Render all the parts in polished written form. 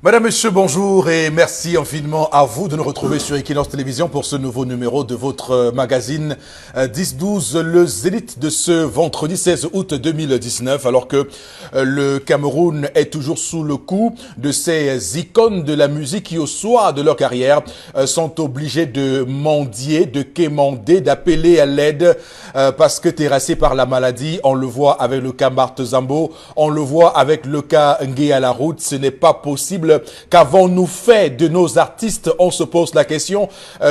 Madame, Monsieur, bonjour et merci infiniment à vous de nous retrouver sur Equinox Télévision pour ce nouveau numéro de votre magazine 10-12, le Zénith de ce vendredi 16 août 2019, alors que le Cameroun est toujours sous le coup de ces icônes de la musique qui, au soir de leur carrière, sont obligés de mendier, de quémander, d'appeler à l'aide parce que terrassés par la maladie. On le voit avec le cas Marthe Zambo, on le voit avec le cas Ngué à la route. Ce n'est pas possible. Qu'avons-nous fait de nos artistes? On se pose la question.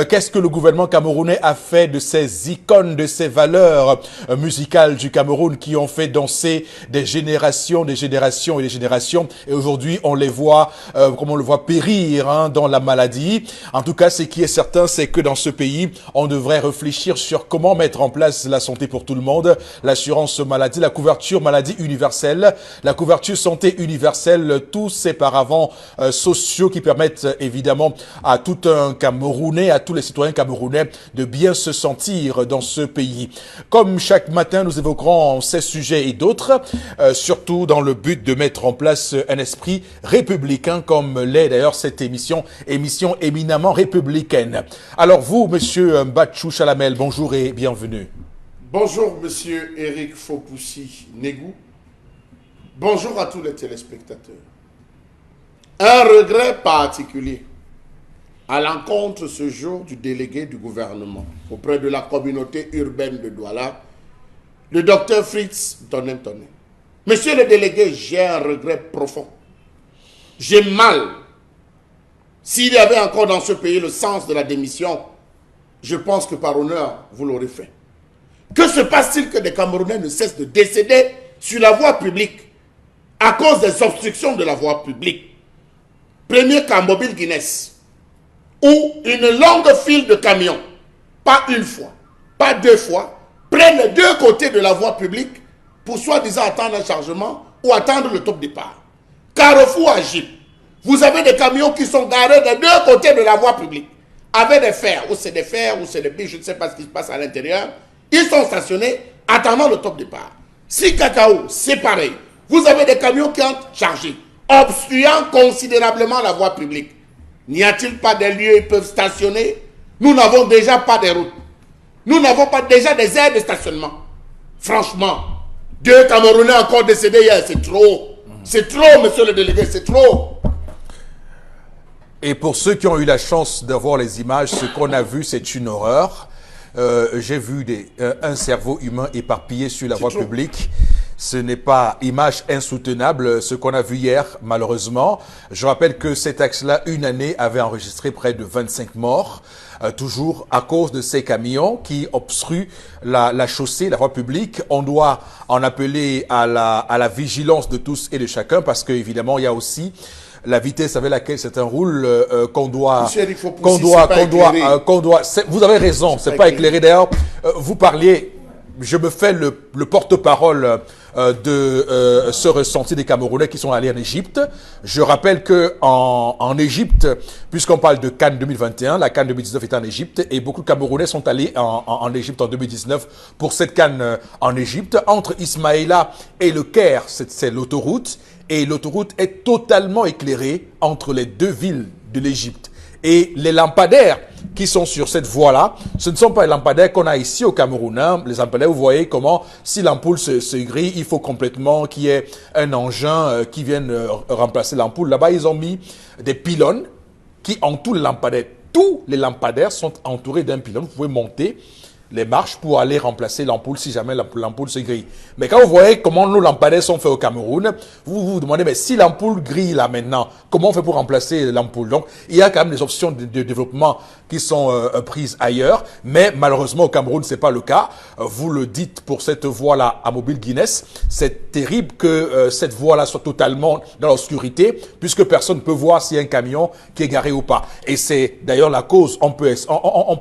Qu'est-ce que le gouvernement camerounais a fait de ces icônes, de ces valeurs musicales du Cameroun qui ont fait danser des générations et des générations? Et aujourd'hui, on les voit, comme on le voit, périr dans la maladie. En tout cas, ce qui est certain, c'est que dans ce pays, on devrait réfléchir sur comment mettre en place la santé pour tout le monde, l'assurance maladie, la couverture maladie universelle, la couverture santé universelle, tous ces paravents sociaux qui permettent évidemment à tout un Camerounais, à tous les citoyens camerounais de bien se sentir dans ce pays. Comme chaque matin, nous évoquerons ces sujets et d'autres, surtout dans le but de mettre en place un esprit républicain comme l'est d'ailleurs cette émission éminemment républicaine. Alors vous, Monsieur Mbachou Chalamel, bonjour et bienvenue. Bonjour, Monsieur Eric Fopoussi-Negou. Bonjour à tous les téléspectateurs. Un regret particulier à l'encontre ce jour du délégué du gouvernement auprès de la communauté urbaine de Douala, le docteur Fritz Tonen-Tonen. Monsieur le délégué, j'ai un regret profond. J'ai mal. S'il y avait encore dans ce pays le sens de la démission, je pense que par honneur, vous l'aurez fait. Que se passe-t-il que des Camerounais ne cessent de décéder sur la voie publique à cause des obstructions de la voie publique? Premier cas, Mobile Guinness, où une longue file de camions, pas une fois, pas deux fois, prennent les deux côtés de la voie publique pour soi-disant attendre un chargement ou attendre le top départ. Carrefour à Jeep, vous avez des camions qui sont garés des deux côtés de la voie publique, avec des fers, ou c'est des fers, ou c'est des billes, je ne sais pas ce qui se passe à l'intérieur. Ils sont stationnés, attendant le top départ. Si Cacao, c'est pareil. Vous avez des camions qui entrent chargés, obstruant considérablement la voie publique. N'y a-t-il pas des lieux où ils peuvent stationner? Nous n'avons déjà pas de routes. Nous n'avons pas déjà des aires de stationnement. Franchement, 2 Camerounais encore décédés hier, c'est trop. C'est trop, monsieur le délégué, c'est trop. Et pour ceux qui ont eu la chance de voir les images, ce qu'on a vu, c'est une horreur. J'ai vu un cerveau humain éparpillé sur la voie publique. Ce n'est pas image insoutenable, ce qu'on a vu hier, malheureusement. Je rappelle que cet axe-là, une année, avait enregistré près de 25 morts, toujours à cause de ces camions qui obstruent la chaussée, la voie publique. On doit en appeler à la vigilance de tous et de chacun parce qu'évidemment, il y a aussi la vitesse avec laquelle certains roulent, vous avez raison, c'est pas éclairé. D'ailleurs, vous parliez, je me fais le porte-parole de ce ressenti des Camerounais qui sont allés en Égypte. Je rappelle que en Égypte, puisqu'on parle de Cannes 2021, la Cannes 2019 est en Égypte et beaucoup de Camerounais sont allés en Égypte en 2019 pour cette Cannes en Égypte. Entre Ismaïla et le Caire, c'est l'autoroute. Et l'autoroute est totalement éclairée entre les deux villes de l'Égypte. Et les lampadaires qui sont sur cette voie-là, ce ne sont pas les lampadaires qu'on a ici au Cameroun. Hein. Les lampadaires, vous voyez comment, si l'ampoule se grille, il faut complètement qu'il y ait un engin qui vienne remplacer l'ampoule. Là-bas, ils ont mis des pylônes qui entourent les lampadaires. Tous les lampadaires sont entourés d'un pylône. Vous pouvez monter les marches pour aller remplacer l'ampoule si jamais l'ampoule se grille. Mais quand vous voyez comment nos lampadaires sont faits au Cameroun, vous vous demandez, mais si l'ampoule grille là maintenant, comment on fait pour remplacer l'ampoule? Donc, il y a quand même des options de développement qui sont prises ailleurs, mais malheureusement au Cameroun, c'est pas le cas. Vous le dites pour cette voie-là à Mobile Guinness, c'est terrible que cette voie-là soit totalement dans l'obscurité, puisque personne ne peut voir s'il y a un camion qui est garé ou pas. Et c'est d'ailleurs la cause, on peut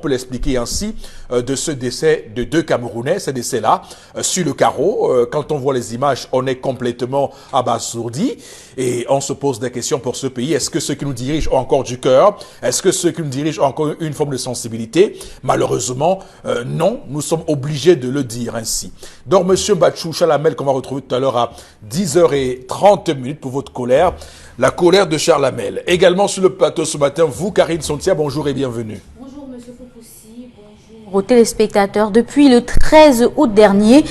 l'expliquer ainsi, de ce décès de 2 Camerounais, ces décès-là, sur le carreau. Quand on voit les images, on est complètement abasourdi et on se pose des questions pour ce pays. Est-ce que ceux qui nous dirigent ont encore du cœur? Est-ce que ceux qui nous dirigent ont encore une forme de sensibilité? Malheureusement, non, nous sommes obligés de le dire ainsi. Donc, Monsieur Bachou Chalamel, qu'on va retrouver tout à l'heure à 10h30 pour votre colère, la colère de Charles Hamel. Également sur le plateau ce matin, vous, Karine Sontia, bonjour et bienvenue. Bonjour, Monsieur Foupoussi, bonjour aux téléspectateurs. Depuis le 13 août dernier,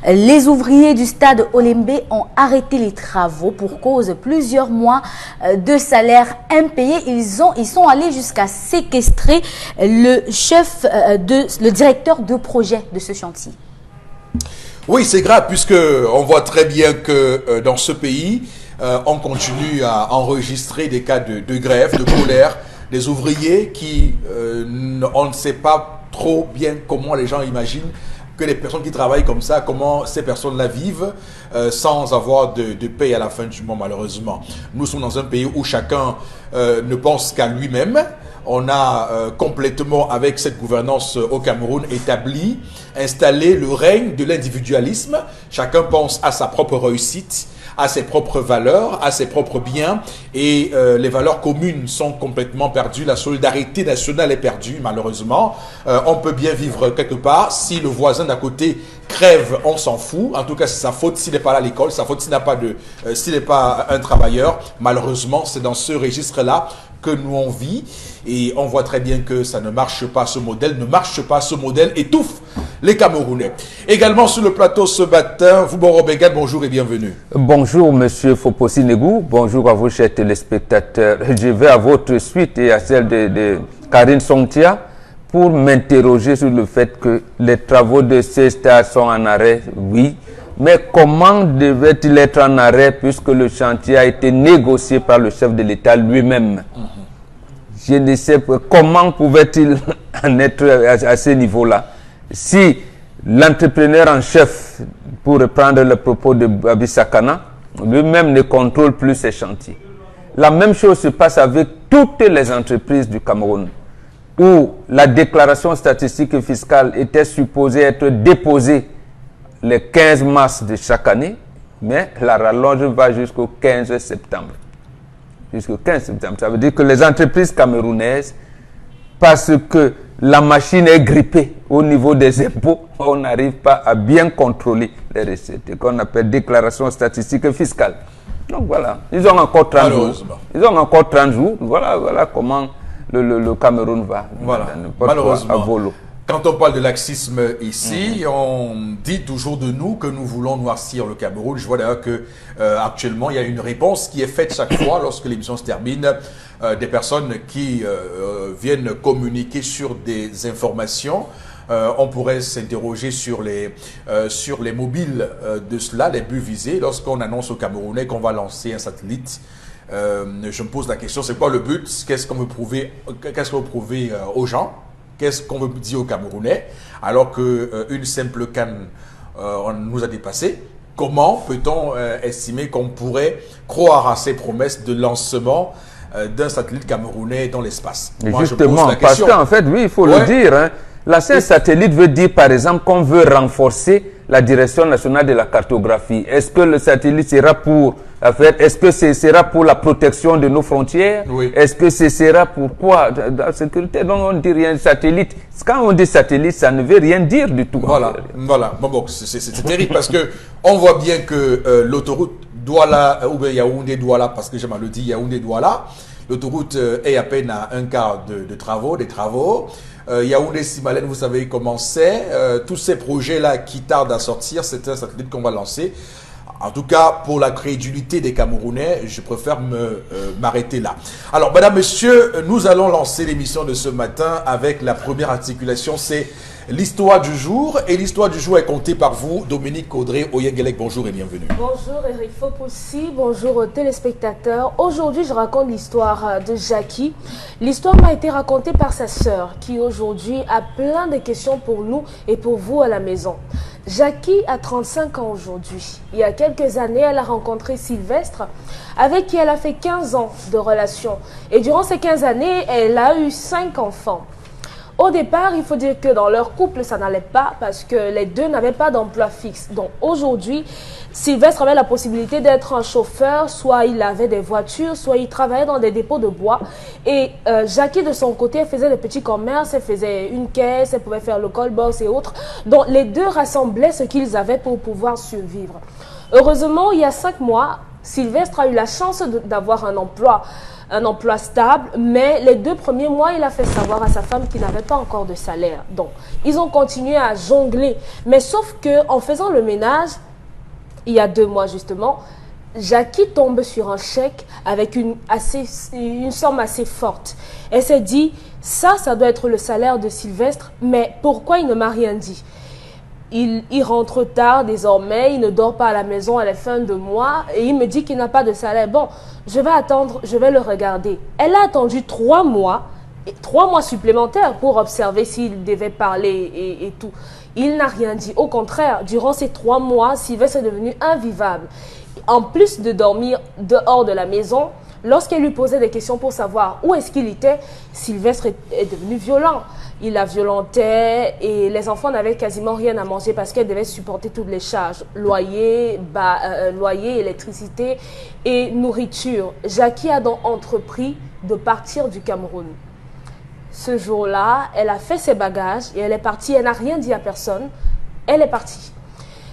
les ouvriers du stade Olembe ont arrêté les travaux pour cause plusieurs mois de salaire impayés. Ils sont allés jusqu'à séquestrer le le directeur de projet de ce chantier. Oui, c'est grave puisque on voit très bien que dans ce pays, on continue à enregistrer des cas de grève, de colère, des ouvriers qui, on ne sait pas trop bien comment les gens imaginent que les personnes qui travaillent comme ça, comment ces personnes-là vivent sans avoir de paye à la fin du mois, malheureusement. Nous sommes dans un pays où chacun ne pense qu'à lui-même. On a complètement, avec cette gouvernance au Cameroun, installé le règne de l'individualisme. Chacun pense à sa propre réussite, à ses propres valeurs, à ses propres biens, et les valeurs communes sont complètement perdues. La solidarité nationale est perdue, malheureusement. On peut bien vivre quelque part. Si le voisin d'à côté crève, on s'en fout. En tout cas, c'est sa faute s'il n'est pas là à l'école, sa faute s'il n'est pas un travailleur. Malheureusement, c'est dans ce registre-là que nous on vit, et on voit très bien que ça ne marche pas, ce modèle étouffe les Camerounais. Également sur le plateau ce matin, vous Borobégan, bonjour et bienvenue. Bonjour Monsieur Foposi Negou, bonjour à vous chers téléspectateurs. Je vais à votre suite et à celle de Karine Sontia pour m'interroger sur le fait que les travaux de ces stades sont en arrêt, oui. Mais comment devait-il être en arrêt puisque le chantier a été négocié par le chef de l'État lui-même? Je ne sais pas comment pouvait-il en être à ce niveau-là. Si l'entrepreneur en chef, pour reprendre le propos de Babi Sakana, lui-même ne contrôle plus ses chantiers. La même chose se passe avec toutes les entreprises du Cameroun, où la déclaration statistique et fiscale était supposée être déposée le 15 mars de chaque année, mais la rallonge va jusqu'au 15 septembre. Jusqu'au 15 septembre. Ça veut dire que les entreprises camerounaises, parce que la machine est grippée au niveau des impôts, on n'arrive pas à bien contrôler les recettes, qu'on appelle déclaration statistique et fiscale. Donc voilà, ils ont encore 30 jours. Ils ont encore 30 jours. Voilà comment le Cameroun va. Voilà, malheureusement. À volo. Quand on parle de laxisme ici, on dit toujours de nous que nous voulons noircir le Cameroun. Je vois d'ailleurs que actuellement, il y a une réponse qui est faite chaque fois lorsque l'émission se termine. Des personnes qui viennent communiquer sur des informations. On pourrait s'interroger sur les mobiles de cela, les buts visés. Lorsqu'on annonce aux Camerounais qu'on va lancer un satellite, je me pose la question, c'est quoi le but? Qu'est-ce qu'on veut prouver aux gens? Qu'est-ce qu'on veut dire aux Camerounais alors qu'une simple canne nous a dépassé? Comment peut-on estimer qu'on pourrait croire à ces promesses de lancement d'un satellite camerounais dans l'espace? Justement, parce qu'en fait, oui, il faut le dire, hein, lancer un satellite veut dire par exemple qu'on veut renforcer la direction nationale de la cartographie. Est-ce que le satellite sera pour est-ce que ce sera pour la protection de nos frontières? Oui. Est-ce que ce sera pour quoi? La sécurité, donc on ne dit rien. Satellite, quand on dit satellite, ça ne veut rien dire du tout. Voilà. Bon, c'est terrible parce que on voit bien que l'autoroute Douala, ou bien Yaoundé-Douala, parce que j'ai mal dit Yaoundé-Douala, l'autoroute est à peine à un quart des travaux. Yaoundé-Simalène, vous savez comment c'est. Tous ces projets-là qui tardent à sortir, c'est un satellite qu'on va lancer. En tout cas, pour la crédulité des Camerounais, je préfère m'arrêter là. Alors, madame, monsieur, nous allons lancer l'émission de ce matin avec la première articulation, c'est l'histoire du jour. Et l'histoire du jour est contée par vous, Dominique Audrey Oyengelek. Bonjour et bienvenue. Bonjour Eric Fopoussi, bonjour aux téléspectateurs. Aujourd'hui, je raconte l'histoire de Jackie. L'histoire m'a été racontée par sa sœur qui aujourd'hui a plein de questions pour nous et pour vous à la maison. Jackie a 35 ans aujourd'hui. Il y a quelques années, elle a rencontré Sylvestre, avec qui elle a fait 15 ans de relation. Et durant ces 15 années, elle a eu 5 enfants. Au départ, il faut dire que dans leur couple, ça n'allait pas parce que les deux n'avaient pas d'emploi fixe. Donc aujourd'hui, Sylvestre avait la possibilité d'être un chauffeur, soit il avait des voitures, soit il travaillait dans des dépôts de bois. Et Jackie, de son côté, elle faisait des petits commerces, elle faisait une caisse, elle pouvait faire le call box et autres. Donc les deux rassemblaient ce qu'ils avaient pour pouvoir survivre. Heureusement, il y a 5 mois, Sylvestre a eu la chance d'avoir un emploi stable, mais les 2 premiers mois, il a fait savoir à sa femme qu'il n'avait pas encore de salaire. Donc, ils ont continué à jongler. Mais sauf qu'en faisant le ménage, il y a 2 mois justement, Jackie tombe sur un chèque avec une somme assez forte. Elle s'est dit, ça doit être le salaire de Sylvestre, mais pourquoi il ne m'a rien dit? Il rentre tard désormais, il ne dort pas à la maison à la fin de mois et il me dit qu'il n'a pas de salaire. Bon, je vais attendre, je vais le regarder. Elle a attendu 3 mois, 3 mois supplémentaires pour observer s'il devait parler et tout. Il n'a rien dit. Au contraire, durant ces 3 mois, Sylvestre est devenu invivable. En plus de dormir dehors de la maison, lorsqu'elle lui posait des questions pour savoir où est-ce qu'il était, Sylvestre est devenu violent. Il la violentait et les enfants n'avaient quasiment rien à manger parce qu'elle devait supporter toutes les charges. Loyer, électricité et nourriture. Jackie a donc entrepris de partir du Cameroun. Ce jour-là, elle a fait ses bagages et elle est partie. Elle n'a rien dit à personne. Elle est partie.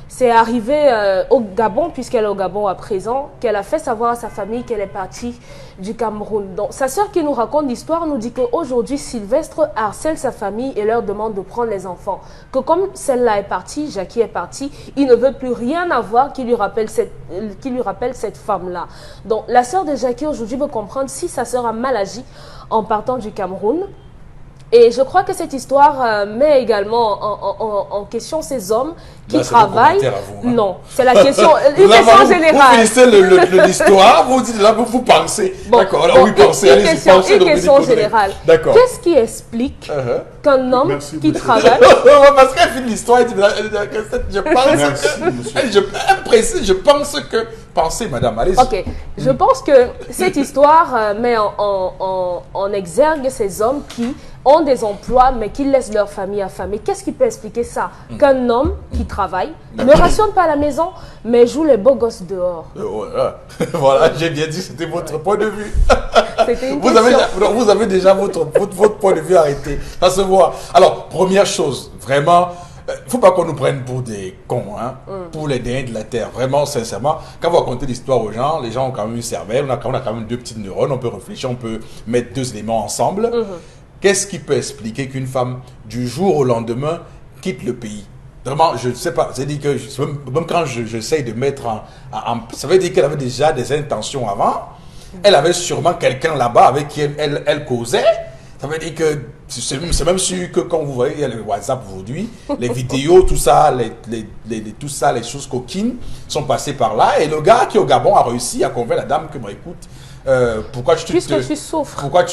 C'est arrivé au Gabon, puisqu'elle est au Gabon à présent, qu'elle a fait savoir à sa famille qu'elle est partie du Cameroun. Donc, sa sœur qui nous raconte l'histoire nous dit qu'aujourd'hui, Sylvestre harcèle sa famille et leur demande de prendre les enfants. Que comme celle-là est partie, Jackie est partie, il ne veut plus rien avoir qui lui rappelle cette femme-là. Donc, la sœur de Jackie aujourd'hui veut comprendre si sa sœur a mal agi en partant du Cameroun. Et je crois que cette histoire met également en question ces hommes qui travaillent. Vous, hein? Non, c'est la question, une question générale. Vous finissez l'histoire, vous dites là, vous pensez. Bon, d'accord, alors oui, pensez, une question générale. D'accord. Qu'est-ce qui explique qu'un homme qui travaille... Parce qu'elle finit l'histoire, elle dit, je pense je pense que... Pensez, madame, allez-y. Ok, je pense que cette histoire met en exergue ces hommes qui ont des emplois mais qui laissent leur famille affamée. Qu'est-ce qui peut expliquer ça? Qu'un homme qui travaille ne rationne pas à la maison mais joue les beaux gosses dehors. Voilà, j'ai bien dit, c'était votre point de vue. C'était une vous avez déjà votre point de vue arrêté. Ça se voit. Alors, première chose, vraiment... Il ne faut pas qu'on nous prenne pour des cons, hein, pour les derniers de la terre. Vraiment, sincèrement, quand vous racontez l'histoire aux gens, les gens ont quand même une cervelle, on a quand même 2 petites neurones, on peut réfléchir, on peut mettre 2 éléments ensemble. Qu'est-ce qui peut expliquer qu'une femme, du jour au lendemain, quitte le pays? Vraiment, je ne sais pas. C'est-à-dire que même quand j'essaye de mettre ça veut dire qu'elle avait déjà des intentions avant. Elle avait sûrement quelqu'un là-bas avec qui elle causait. Ça veut dire que c'est même sûr que quand vous voyez, il y a le WhatsApp aujourd'hui, les vidéos, tout ça, les choses coquines sont passées par là. Et le gars qui est au Gabon a réussi à convaincre la dame que, bon, écoute, pourquoi tu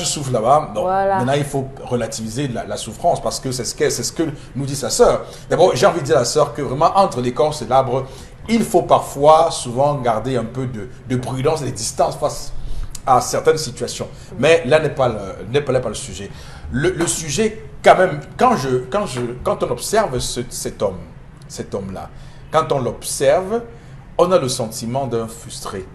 souffres là-bas? Voilà. Maintenant, il faut relativiser la souffrance parce que c'est ce que nous dit sa sœur. D'abord, j'ai envie de dire à la sœur que vraiment, entre l'écorce et l'arbre, il faut parfois, souvent, garder un peu de prudence et de distance face à certaines situations. Mais là n'est pas le sujet. Le sujet, quand même, quand on observe cet homme-là, quand on l'observe, on a le sentiment d'un frustré.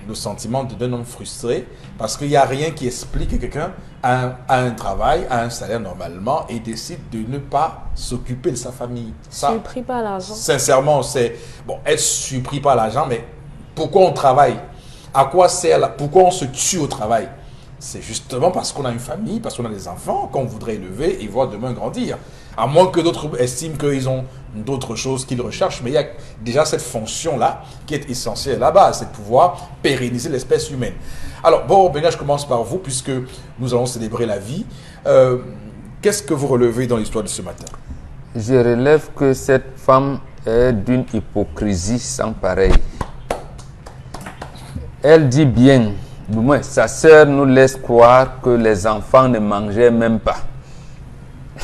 Le sentiment d'un homme frustré, parce qu'il n'y a rien qui explique que quelqu'un a un travail, a un salaire normalement, et décide de ne pas s'occuper de sa famille. Ça, supplie pas l'argent. Sincèrement, elle ne supplie pas l'argent, mais pourquoi on travaille? À quoi sert pourquoi on se tue au travail? C'est justement parce qu'on a une famille, parce qu'on a des enfants qu'on voudrait élever et voir demain grandir. À moins que d'autres estiment qu'ils ont d'autres choses qu'ils recherchent, mais il y a déjà cette fonction-là qui est essentielle là-bas, c'est de pouvoir pérenniser l'espèce humaine. Alors, bon, Bénia, je commence par vous, puisque nous allons célébrer la vie. Qu'est-ce que vous relevez dans l'histoire de ce matin? Je relève que cette femme est d'une hypocrisie sans pareil. Elle dit bien, du moins sa sœur nous laisse croire que les enfants ne mangeaient même pas.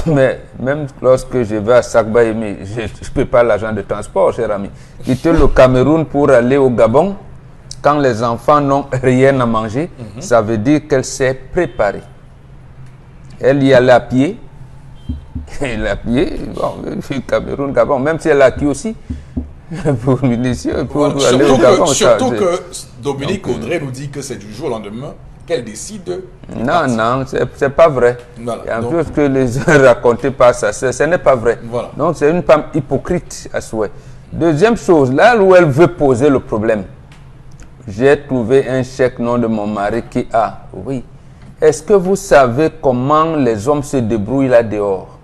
Mais même lorsque je vais à Sakbaïmi, je ne peux pas l'argent de transport, cher ami. Quitter le Cameroun pour aller au Gabon, quand les enfants n'ont rien à manger, ça veut dire qu'elle s'est préparée. Elle y allait à pied, Il a payé, bon, Cameroun, Gabon, même si elle a acquis aussi pour munitions, pour Voilà. aller au Gabon. Surtout que Dominique Audrey nous dit que c'est du jour au lendemain qu'elle décide de partir. Non, c'est pas vrai. Voilà. Il y a un Donc, peu ce que les gens racontaient par ça, ce n'est pas vrai. Voilà. Donc c'est une femme hypocrite à souhait. Deuxième chose, là où elle veut poser le problème, j'ai trouvé un chèque nom de mon mari qui a, oui. Est-ce que vous savez comment les hommes se débrouillent là dehors?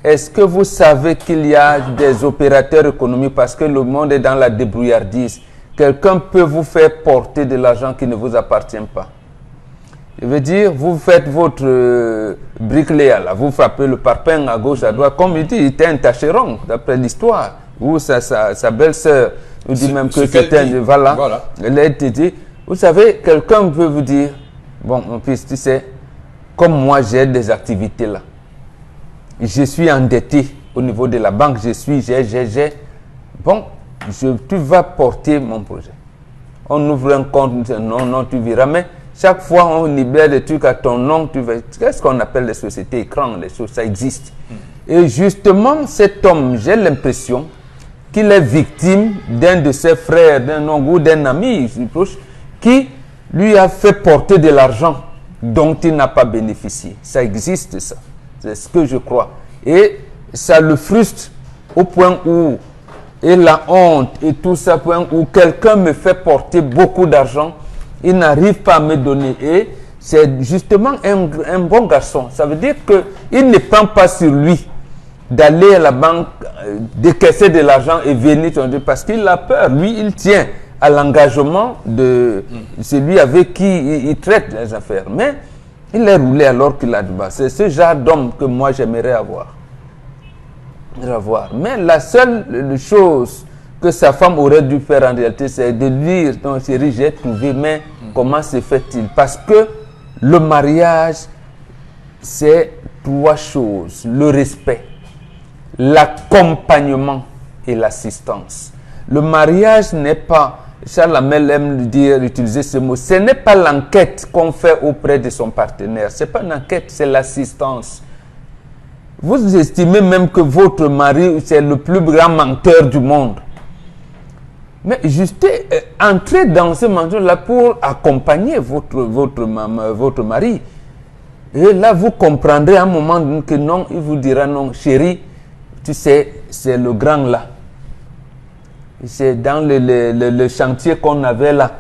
Est-ce que vous savez qu'il y a des opérateurs économiques parce que le monde est dans la débrouillardise? Quelqu'un peut vous faire porter de l'argent qui ne vous appartient pas. Je veux dire, vous faites votre bricklayer là, vous frappez le parpaing à gauche, à droite. Comme il dit, il était un tâcheron, d'après l'histoire. Ou sa belle-sœur nous dit même que c'était un... Voilà. Elle a été dit. Vous savez, quelqu'un peut vous dire, bon, mon fils, tu sais, comme moi, j'ai des activités là. Je suis endetté au niveau de la banque, j'ai. Bon, tu vas porter mon projet. On ouvre un compte, non, tu verras. Mais chaque fois, on libère des trucs à ton nom. Qu'est-ce qu'on appelle les sociétés écrans? Les choses, ça existe. Et justement, cet homme, j'ai l'impression qu'il est victime d'un de ses frères, d'un oncle ou d'un ami proche, qui lui a fait porter de l'argent dont il n'a pas bénéficié. Ça existe, ça. C'est ce que je crois. Et ça le frustre au point où, et la honte et tout ça, point où quelqu'un me fait porter beaucoup d'argent, il n'arrive pas à me donner. Et c'est justement un bon garçon. Ça veut dire qu'il ne prend pas sur lui d'aller à la banque, décaisser de l'argent et venir, parce qu'il a peur. Lui, il tient à l'engagement de celui avec qui il traite les affaires. Mais il est roulé alors qu'il a du bas. C'est ce genre d'homme que moi j'aimerais avoir. Mais la seule chose que sa femme aurait dû faire en réalité, c'est de dire, non chérie, j'ai trouvé, mais comment se fait-il? Parce que le mariage, c'est trois choses. Le respect, l'accompagnement et l'assistance. Le mariage n'est pas... Charles Hamel aime utiliser ce mot. Ce n'est pas l'enquête qu'on fait auprès de son partenaire. Ce n'est pas une enquête, c'est l'assistance. Vous estimez même que votre mari, c'est le plus grand menteur du monde. Mais juste entrez dans ce mensonge-là pour accompagner votre mari. Et là, vous comprendrez à un moment que non, il vous dira non, chérie, tu sais, c'est le grand là. C'est dans le chantier qu'on avait là.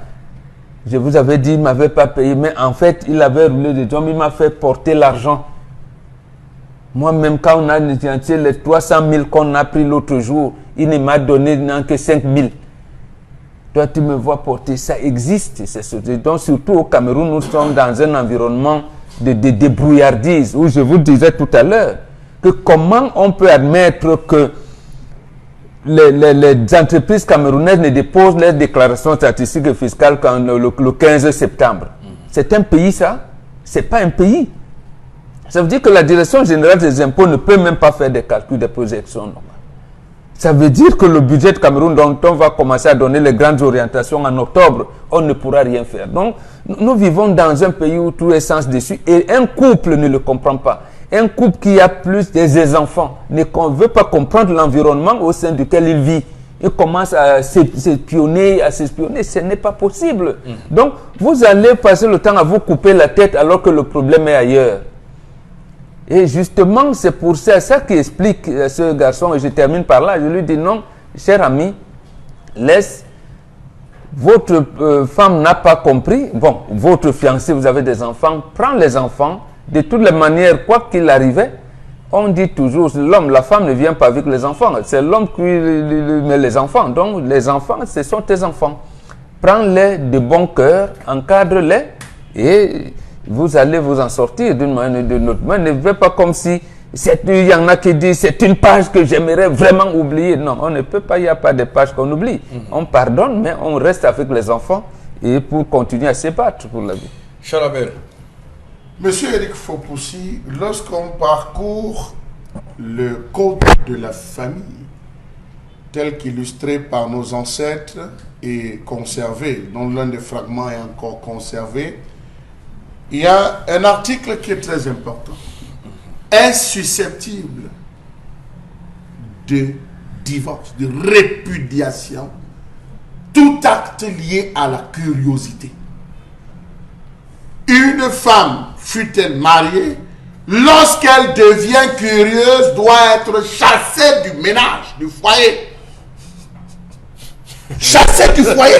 Je vous avais dit, il ne m'avait pas payé, mais en fait, il avait roulé des jambes, il m'a fait porter l'argent. Moi-même, quand on a le chantier, les 300 000 qu'on a pris l'autre jour, il ne m'a donné que 5 000. Toi, tu me vois porter, ça existe. Donc, surtout au Cameroun, nous sommes dans un environnement de débrouillardise, où je vous disais tout à l'heure, que comment on peut admettre que les entreprises camerounaises ne déposent leurs déclarations statistiques et fiscales le 15 septembre. C'est un pays, ça? C'est pas un pays. Ça veut dire que la Direction générale des impôts ne peut même pas faire des calculs, des projections normales. Ça veut dire que le budget de Cameroun, dont on va commencer à donner les grandes orientations en octobre, on ne pourra rien faire. Donc, nous vivons dans un pays où tout est sens dessus et un couple ne le comprend pas. Un couple qui a plus des enfants ne veut pas comprendre l'environnement au sein duquel il vit. Il commence à s'espionner, ce n'est pas possible. Donc, vous allez passer le temps à vous couper la tête alors que le problème est ailleurs. Et justement, c'est pour ça qui explique ce garçon, et je termine par là, je lui dis non, cher ami, laisse, votre femme n'a pas compris, bon, votre fiancé, vous avez des enfants, prends les enfants, de toutes les manières, quoi qu'il arrivait, on dit toujours, l'homme, la femme ne vient pas avec les enfants, c'est l'homme qui met les enfants, donc les enfants, ce sont tes enfants. Prends-les de bon cœur, encadre-les, et vous allez vous en sortir d'une manière ou d'une autre. Mais ne faites pas comme si il y en a qui disent c'est une page que j'aimerais vraiment oublier. Non, on ne peut pas, il n'y a pas de page qu'on oublie. On pardonne, mais on reste avec les enfants et pour continuer à se battre pour la vie. Charabel. Monsieur Eric Fopoussi, lorsqu'on parcourt le code de la famille, tel qu'illustré par nos ancêtres et conservé, dont l'un des fragments est encore conservé, il y a un article qui est très important. est susceptible de divorce, de répudiation, tout acte lié à la curiosité. Une femme, fût-elle mariée, lorsqu'elle devient curieuse, doit être chassée du ménage, du foyer. Chassée du foyer.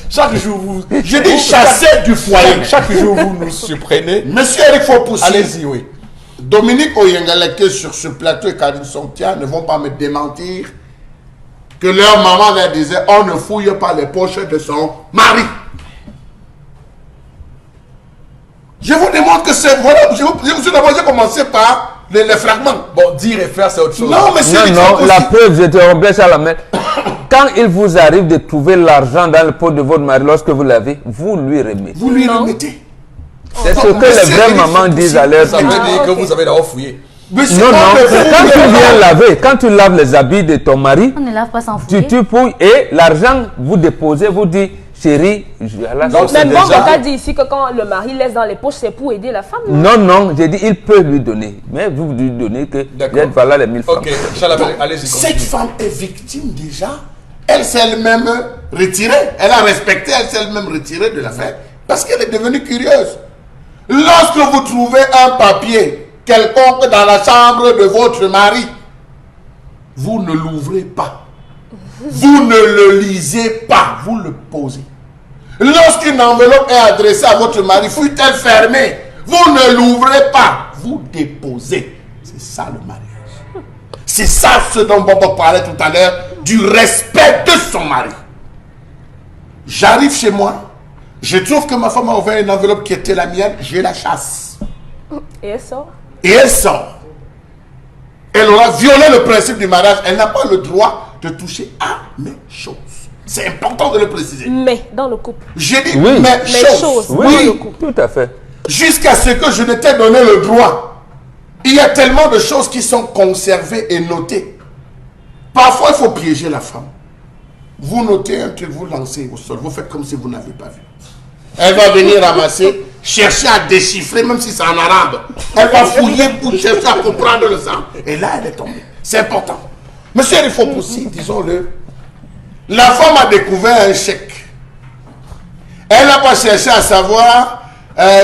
Chaque jour, vous... Je dis chassée du foyer. Chaque jour, vous nous surprenez. Monsieur Eric Fopoussi. Allez-y, oui. Dominique Oyengaleke sur ce plateau et Karine Sontia ne vont pas me démentir que leur maman leur disait on ne fouille pas les poches de son mari. Je vous demande que c'est... Voilà, j'ai commencé par les fragments. Bon, dire et faire, c'est autre chose. Non, monsieur. Non, la preuve, je te remplace à la main. Quand il vous arrive de trouver l'argent dans le pot de votre mari, lorsque vous l'avez, vous lui remettez. Vous lui remettez. C'est ce que les vraies mamans disent à leur Vous avez dit que vous avez d'abord fouillé. Monsieur, Non, quand tu viens laver, quand tu laves les habits de ton mari, On ne lave pas sans fouiller. tu fouilles et l'argent, vous déposez, vous dites, chérie, Donc, c'est Même bon, déjà- on a dit ici que quand le mari laisse dans les poches, c'est pour aider la femme. non, j'ai dit, il peut lui donner. Mais vous lui donnez que, D'accord. voilà les 1000 francs. Ok, Chalabel, allez-y. cette continue. femme est victime déjà. Elle s'est elle-même retirée. Elle a respecté, elle s'est elle-même retirée de l'affaire parce qu'elle est devenue curieuse. Lorsque vous trouvez un papier quelconque dans la chambre de votre mari, vous ne l'ouvrez pas. Vous ne le lisez pas, vous le posez. Lorsqu'une enveloppe est adressée à votre mari, fût-elle fermée, vous ne l'ouvrez pas, vous déposez. C'est ça le mariage. C'est ça ce dont Bobo parlait tout à l'heure, du respect de son mari. J'arrive chez moi, je trouve que ma femme a ouvert une enveloppe qui était la mienne, je la chasse. Et elle sort. Et elle sort. Elle aura violé le principe du mariage. Elle n'a pas le droit de toucher à mes choses. C'est important de le préciser. Mais dans le couple. J'ai dit Oui. mes Les choses. choses. Oui, Dans le couple. tout à fait. Jusqu'à ce que je ne t'ai donné le droit. Il y a tellement de choses qui sont conservées et notées. Parfois, il faut piéger la femme. Vous notez un truc, vous lancez au sol. Vous faites comme si vous n'avez pas vu. Elle va venir ramasser, chercher à déchiffrer, même si c'est en arabe. Elle va fouiller pour chercher à comprendre le sang. Et là, elle est tombée. C'est important. Monsieur il faut aussi, disons-le, la femme a découvert un chèque. Elle n'a pas cherché à savoir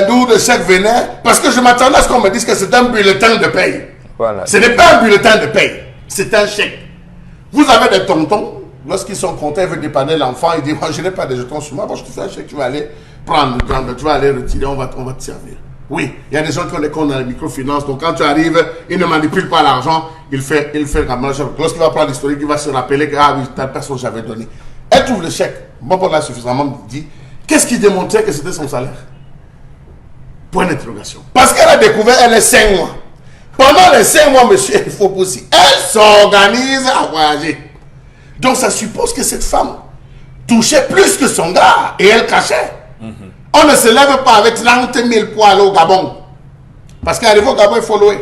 d'où le chèque venait, parce que je m'attendais à ce qu'on me dise que c'est un bulletin de paye. Voilà. Ce n'est pas un bulletin de paye, c'est un chèque. Vous avez des tontons, lorsqu'ils sont contents, ils veulent dépanner l'enfant, ils disent, moi je n'ai pas de jetons sur moi, bon, je te fais un chèque, tu vas aller prendre, tu vas aller retirer, on va te servir. Oui, il y a des gens qui ont des comptes dans la microfinance, donc quand tu arrives, ils ne manipulent pas l'argent, il fait le ramassage. Lorsqu'il va prendre l'historique, il va se rappeler que, ah oui, telle personne j'avais donné. Elle trouve le chèque. Bon, pour là, suffisamment dit, qu'est-ce qui démontrait que c'était son salaire? Point d'interrogation. Parce qu'elle a découvert, elle est 5 mois. Pendant les 5 mois, monsieur, il faut aussi, elle s'organise à voyager. Donc ça suppose que cette femme touchait plus que son gars et elle cachait. On ne se lève pas avec 30 000 poils au Gabon. Parce qu'arriver au Gabon, il faut louer.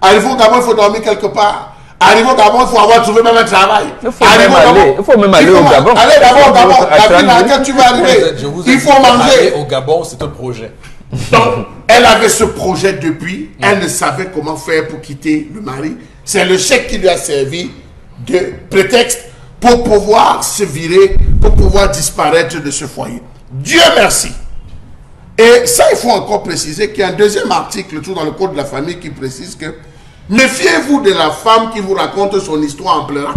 Arriver au Gabon, il faut dormir quelque part. Arriver au Gabon, il faut avoir trouvé même un travail. Il faut même aller au Gabon. Allez d'abord au Gabon. La ville dans laquelle tu vas arriver, Je vous ai il dit, faut aller manger. au Gabon, c'est un projet. Donc, elle avait ce projet depuis. Elle ne savait comment faire pour quitter le mari. C'est le chèque qui lui a servi de prétexte pour pouvoir se virer, pour pouvoir disparaître de ce foyer. Dieu merci. Et ça, il faut encore préciser qu'il y a un deuxième article, tout dans le Code de la famille, qui précise que méfiez-vous de la femme qui vous raconte son histoire en pleurant.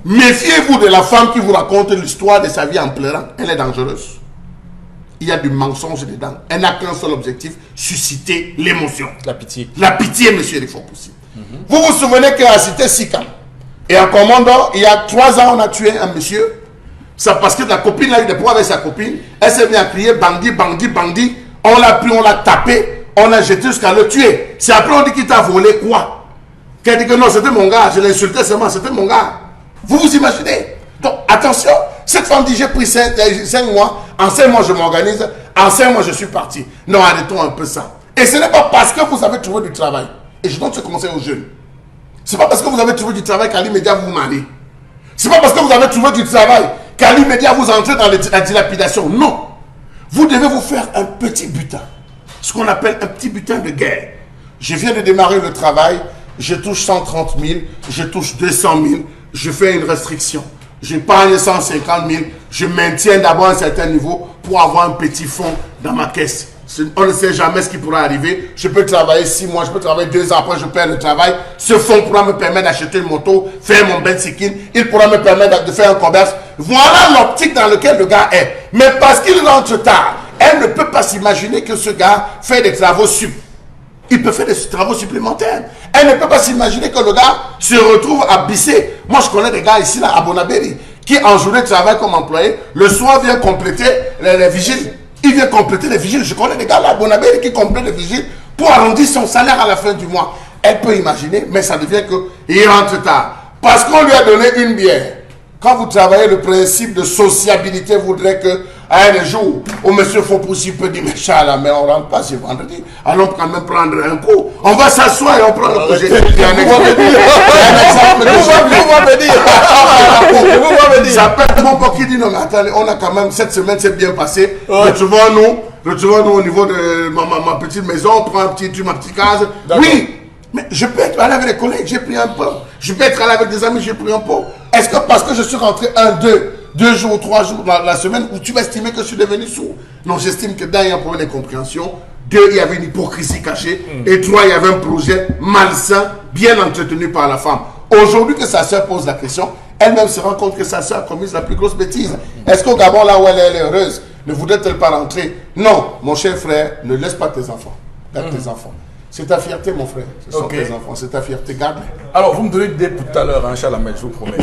Méfiez-vous de la femme qui vous raconte l'histoire de sa vie en pleurant. Elle est dangereuse. Il y a du mensonge dedans. Elle n'a qu'un seul objectif, susciter l'émotion. La pitié. La pitié, monsieur il faut possible. Vous vous souvenez qu'à la cité Sika, et en commandant, il y a 3 ans, on a tué un monsieur. C'est parce que la copine a eu des problèmes avec sa copine. Elle s'est mise à crier bandit, bandit, bandit. On l'a pris, on l'a tapé, on l'a jeté jusqu'à le tuer. C'est après on dit qu'il t'a volé quoi? Qu'elle dit que non, c'était mon gars, je l'ai insulté seulement, c'était mon gars. Vous vous imaginez? Donc attention, cette femme dit j'ai pris 5 mois, en 5 mois je m'organise, en 5 mois je suis parti. Non, arrêtons un peu ça. Et ce n'est pas parce que vous avez trouvé du travail. Et je donne ce conseil aux jeunes. Ce n'est pas parce que vous avez trouvé du travail qu'à l'immédiat vous vous mariez. Ce n'est pas parce que vous avez trouvé du travail qu'à l'immédiat vous entrez dans la dilapidation. Non. Vous devez vous faire un petit butin. ce qu'on appelle un petit butin de guerre. Je viens de démarrer le travail, je touche 130 000, je touche 200 000, je fais une restriction. J'épargne 150 000, je maintiens d'abord un certain niveau pour avoir un petit fonds dans ma caisse. On ne sait jamais ce qui pourra arriver. Je peux travailler 6 mois, je peux travailler 2 ans, après je perds le travail. Ce fonds pourra me permettre d'acheter une moto, faire mon benzikin. Il pourra me permettre de faire un commerce. Voilà l'optique dans laquelle le gars est. Mais parce qu'il rentre tard, elle ne peut pas s'imaginer que ce gars fait des travaux il peut faire des travaux supplémentaires. Elle ne peut pas s'imaginer que le gars se retrouve à Bissé. Moi, je connais des gars ici, là, à Bonabéry, qui en journée travaillent comme employé. Le soir, vient compléter les vigiles. Il vient compléter les vigiles. Je connais des gars là à Bonabéry qui complètent les vigiles pour arrondir son salaire à la fin du mois. Elle peut imaginer, mais ça devient qu'il rentre tard. Parce qu'on lui a donné une bière. Quand vous travaillez, le principe de sociabilité voudrait que, à un jour où M. Fopoussi peut dire, mais Charles, mais on ne rentre pas ce vendredi, allons quand même prendre un coup. On va s'asseoir et on prend le projet. Il y a un exemple. Ça peut être mon père qui dit, non, mais attendez, on a quand même, cette semaine, c'est bien passé. Retrouvons-nous au niveau de ma petite maison, on prend un petit truc, ma petite case. Oui. Mais je peux être allé avec les collègues, j'ai pris un pot. Je peux être allé avec des amis, j'ai pris un pot. Est-ce que parce que je suis rentré 2 jours, 3 jours dans la semaine, où tu vas estimer que je suis devenu sourd? Non, j'estime que d'un, il y a un problème d'incompréhension. 2, il y avait une hypocrisie cachée. Et 3, il y avait un projet malsain, bien entretenu par la femme. Aujourd'hui que sa soeur pose la question, elle-même se rend compte que sa soeur a commis la plus grosse bêtise. Est-ce qu'au Gabon, là où elle est heureuse, ne voudrait-elle pas rentrer? Non, mon cher frère, ne laisse pas tes enfants. Garde tes enfants. C'est ta fierté, mon frère. Ce sont tes enfants, c'est ta fierté. Garde-les. Alors, vous me donnez une idée pour tout à l'heure, hein, Chalamel, je vous promets.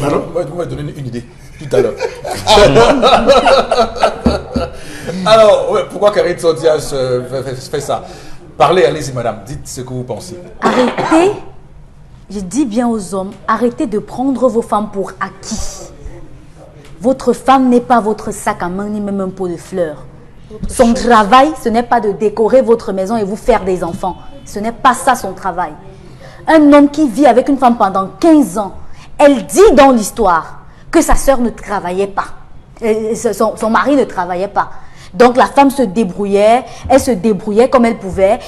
Pardon? Vous m'avez donné une idée tout à l'heure. Alors, ouais, pourquoi Karine Sontia fait ça? Parlez, allez-y, madame. Dites ce que vous pensez. Arrêtez, je dis bien aux hommes, arrêtez de prendre vos femmes pour acquis. Votre femme n'est pas votre sac à main, ni même un pot de fleurs. Son travail, ce n'est pas de décorer votre maison et vous faire des enfants. Ce n'est pas ça son travail. Un homme qui vit avec une femme pendant 15 ans, elle dit dans l'histoire que sa sœur ne travaillait pas. Son mari ne travaillait pas. Donc la femme se débrouillait, elle se débrouillait comme elle pouvait.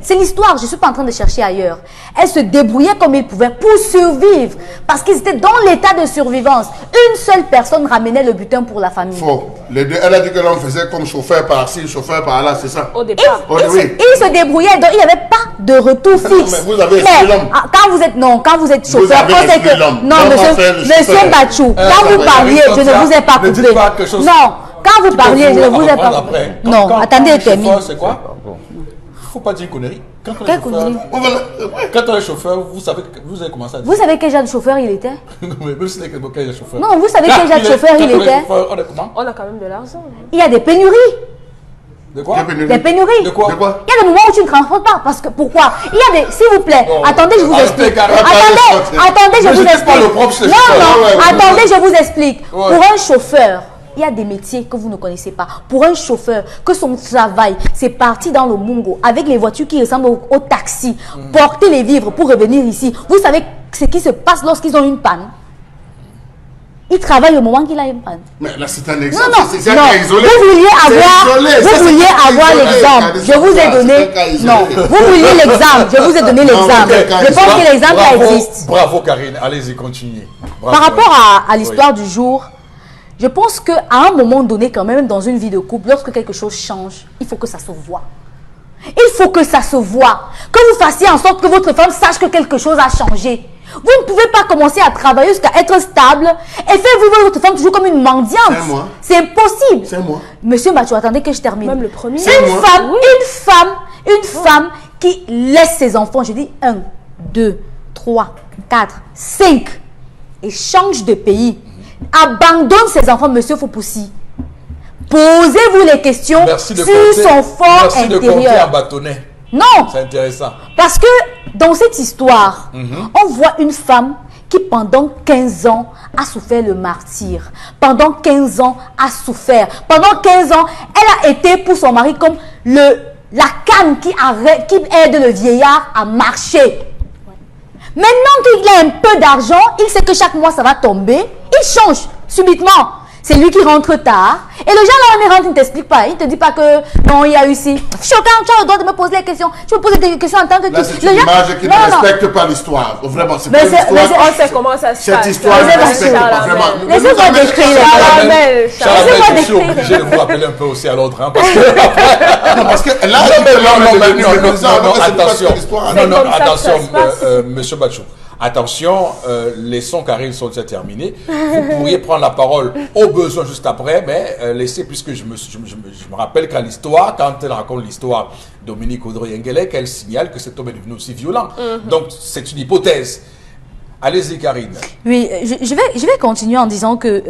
C'est l'histoire, je ne suis pas en train de chercher ailleurs. Elle se débrouillait comme elle pouvait pour survivre. Parce qu'ils étaient dans l'état de survivance. Une seule personne ramenait le butin pour la famille. Faux. Les deux, elle a dit que l'homme faisait comme chauffeur par-ci, chauffeur par-là, c'est ça? Au départ. Il se débrouillait, donc il n'y avait pas de retour fixe. Mais vous avez exclu l'homme. Quand vous êtes chauffeur, vous avez exclu l'homme. non, monsieur Bachou, quand vous parliez, je ne vous ai pas coupé. Non. Quand vous parliez, je ne vous ai pas... Non, attendez, termine. C'est quoi? Il ne faut pas dire une connerie. Quand on est chauffeur, vous savez comment ça. Vous savez quel genre de chauffeur il était? Mais vous savez quel chauffeur. Non, vous savez quel genre de chauffeur il était? On a quand même de l'argent. Il y a des pénuries. De quoi? Des pénuries. De quoi? Il y a des moments où tu ne transportes pas. Parce que, pourquoi? Il y a des... S'il vous plaît, attendez, je vous explique. Attendez, je vous explique. Non, attendez, je vous explique. Pour un chauffeur, il y a des métiers que vous ne connaissez pas. Pour un chauffeur, que son travail, c'est parti dans le Mungo, avec les voitures qui ressemblent au taxi, porter les vivres pour revenir ici. Vous savez ce qui se passe lorsqu'ils ont une panne? Ils travaillent au moment qu'il a une panne. Mais là, c'est un exemple. Non, c'est un cas isolé. Vous vouliez avoir l'exemple. Je vous ai donné... Non, vous vouliez l'exemple. Je vous ai donné l'exemple. Je pense que l'exemple existe. Bravo, Karine. Allez-y, continuez. Par rapport à l'histoire du jour, je pense qu'à un moment donné, quand même, dans une vie de couple, lorsque quelque chose change, il faut que ça se voit. Il faut que ça se voit. Que vous fassiez en sorte que votre femme sache que quelque chose a changé. Vous ne pouvez pas commencer à travailler jusqu'à être stable et faire vivre votre femme toujours comme une mendiante. C'est impossible. C'est moi. Monsieur Bachou, attendez que je termine. Même le premier. Une femme qui laisse ses enfants, je dis 1, 2, 3, 4, 5 et change de pays. Abandonne ses enfants, monsieur Fopoussi. Posez-vous les questions sur son fort intérieur. Merci de compter à bâtonnet. Non. C'est intéressant. Parce que dans cette histoire, on voit une femme qui pendant 15 ans a souffert le martyre. Pendant 15 ans a souffert. Pendant 15 ans, elle a été pour son mari comme la canne qui aide le vieillard à marcher. Maintenant qu'il a un peu d'argent, il sait que chaque mois ça va tomber. Il change subitement. C'est lui qui rentre tard. Et le gens là, on est rentre, il ne t'explique pas. Il ne te dit pas que non, il y a eu ici. Choquant, tu as le droit de me poser les questions. Tu me poses des questions en tant que... Là, c'est une image qui ne respecte pas l'histoire. Vraiment, c'est pas l'histoire. On sait comment ça se passe. Cette histoire ne respecte pas vraiment. Laissez-moi décrire. Je suis obligé de vous rappeler un peu aussi à l'ordre. Parce que là, attention, monsieur Bachou. Attention, laissons Karine Sontia terminer. Vous pourriez prendre la parole au besoin juste après, mais laissez, puisque je me rappelle qu'à l'histoire, quand elle raconte l'histoire Dominique Audrey-Engelek, elle signale que cet homme est devenu aussi violent. Donc, c'est une hypothèse. Allez-y, Karine. Oui, je vais continuer en disant que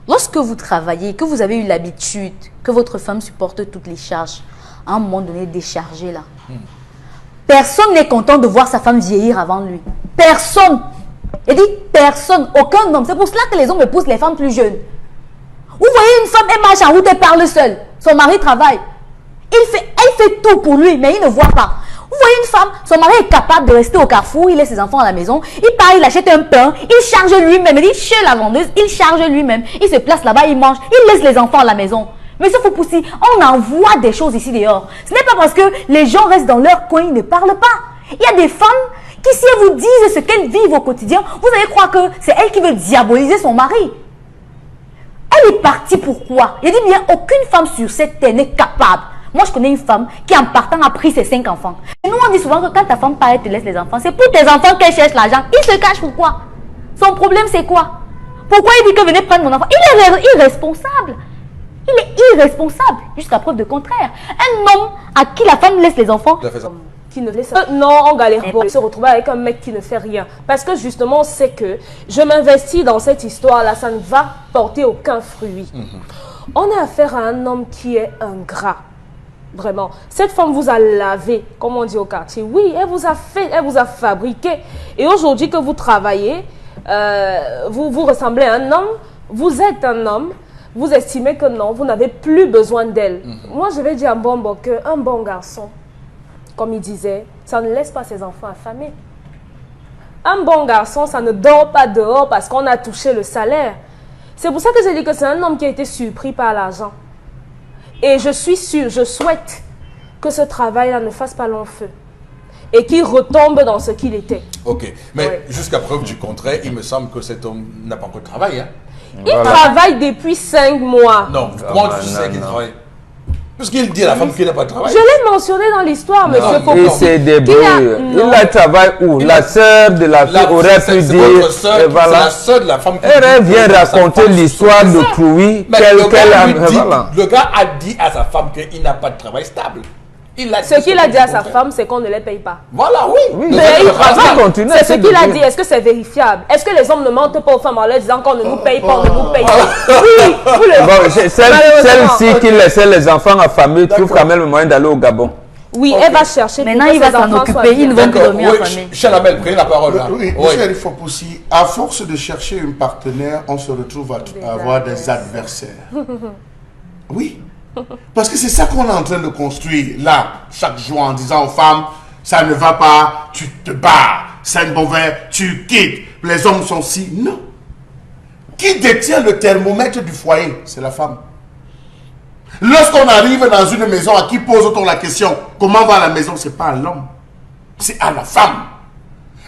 lorsque vous travaillez, que vous avez eu l'habitude, que votre femme supporte toutes les charges, à un moment donné, déchargée là. Personne n'est content de voir sa femme vieillir avant lui. Personne. Il dit personne, aucun homme. C'est pour cela que les hommes épousent les femmes plus jeunes. Vous voyez une femme, elle marche en route, elle parle seule. Son mari travaille. Elle fait tout pour lui, mais il ne voit pas. Vous voyez une femme, son mari est capable de rester au carrefour, il laisse ses enfants à la maison, il part, il achète un pain, il charge lui-même, il dit chez la vendeuse, il charge lui-même, il se place là-bas, il mange, il laisse les enfants à la maison. Monsieur Foupoussi, on en voit des choses ici dehors. Ce n'est pas parce que les gens restent dans leur coin, ils ne parlent pas. Il y a des femmes qui, si elles vous disent ce qu'elles vivent au quotidien, vous allez croire que c'est elle qui veut diaboliser son mari. Elle est partie pourquoi? Il dit bien, aucune femme sur cette terre n'est capable. Moi, je connais une femme qui, en partant, a pris ses 5 enfants. Et nous, on dit souvent que quand ta femme part, elle te laisse les enfants. C'est pour tes enfants qu'elle cherche l'argent. Il se cache pourquoi? Son problème, c'est quoi? Pourquoi il dit que venez prendre mon enfant? Il est irresponsable. Il est irresponsable, jusqu'à preuve de contraire. Un homme à qui la femme laisse les enfants... Qui ne laisse... Non, on galère pas. Se retrouver avec un mec qui ne fait rien. Parce que justement, c'est que je m'investis dans cette histoire-là, ça ne va porter aucun fruit. On a affaire à un homme qui est ingrat. Vraiment. Cette femme vous a lavé, comme on dit au quartier. Oui, elle vous a fait, elle vous a fabriqué. Et aujourd'hui que vous travaillez, vous ressemblez à un homme, vous êtes un homme, vous estimez que non, vous n'avez plus besoin d'elle. Moi, je vais dire à Mbombo qu'un bon garçon, comme il disait, ça ne laisse pas ses enfants affamés. Un bon garçon, ça ne dort pas dehors parce qu'on a touché le salaire. C'est pour ça que je dis que c'est un homme qui a été surpris par l'argent. Et je suis sûre, je souhaite que ce travail-là ne fasse pas long feu. Et qu'il retombe dans ce qu'il était. Ok, mais jusqu'à preuve du contraire, il me semble que cet homme n'a pas encore de travail. Hein? Il travaille depuis 5 mois. Non, comment tu sais qu'il travaille? Parce qu'il dit à la femme qu'il n'a pas de travail. Je l'ai mentionné dans l'histoire, monsieur Popo. Il s'est débrouillé. Il a travaillé où? La sœur de la fille aurait pu dire. C'est la sœur de la femme qui elle vient raconter l'histoire de Crouy. Le gars a dit à sa femme qu'il n'a pas de travail stable. Ce qu'il a dit à sa femme, c'est qu'on ne les paye pas. Voilà, oui. Mais il travaille. C'est ce qu'il a dit. Est-ce que c'est vérifiable? Est-ce que les hommes ne mentent pas aux femmes en leur disant qu'on ne nous paye pas, on ne nous paye pas? Oui. Celle-ci qui laissait les enfants affamés trouve quand même le moyen d'aller au Gabon. Oui, elle va chercher. Maintenant, il va s'en occuper. Ils ne vont plus dormir affamés. Chalamel, prenez la parole là. Oui, monsieur Rifopoussi, à force de chercher un partenaire, on se retrouve à avoir des adversaires. Oui. Parce que c'est ça qu'on est en train de construire là, chaque jour, en disant aux femmes, ça ne va pas, tu te barres, c'est mauvais, tu quittes, les hommes sont si. Non. Qui détient le thermomètre du foyer? C'est la femme. Lorsqu'on arrive dans une maison, à qui pose-t-on la question, comment va la maison? C'est pas à l'homme, c'est à la femme.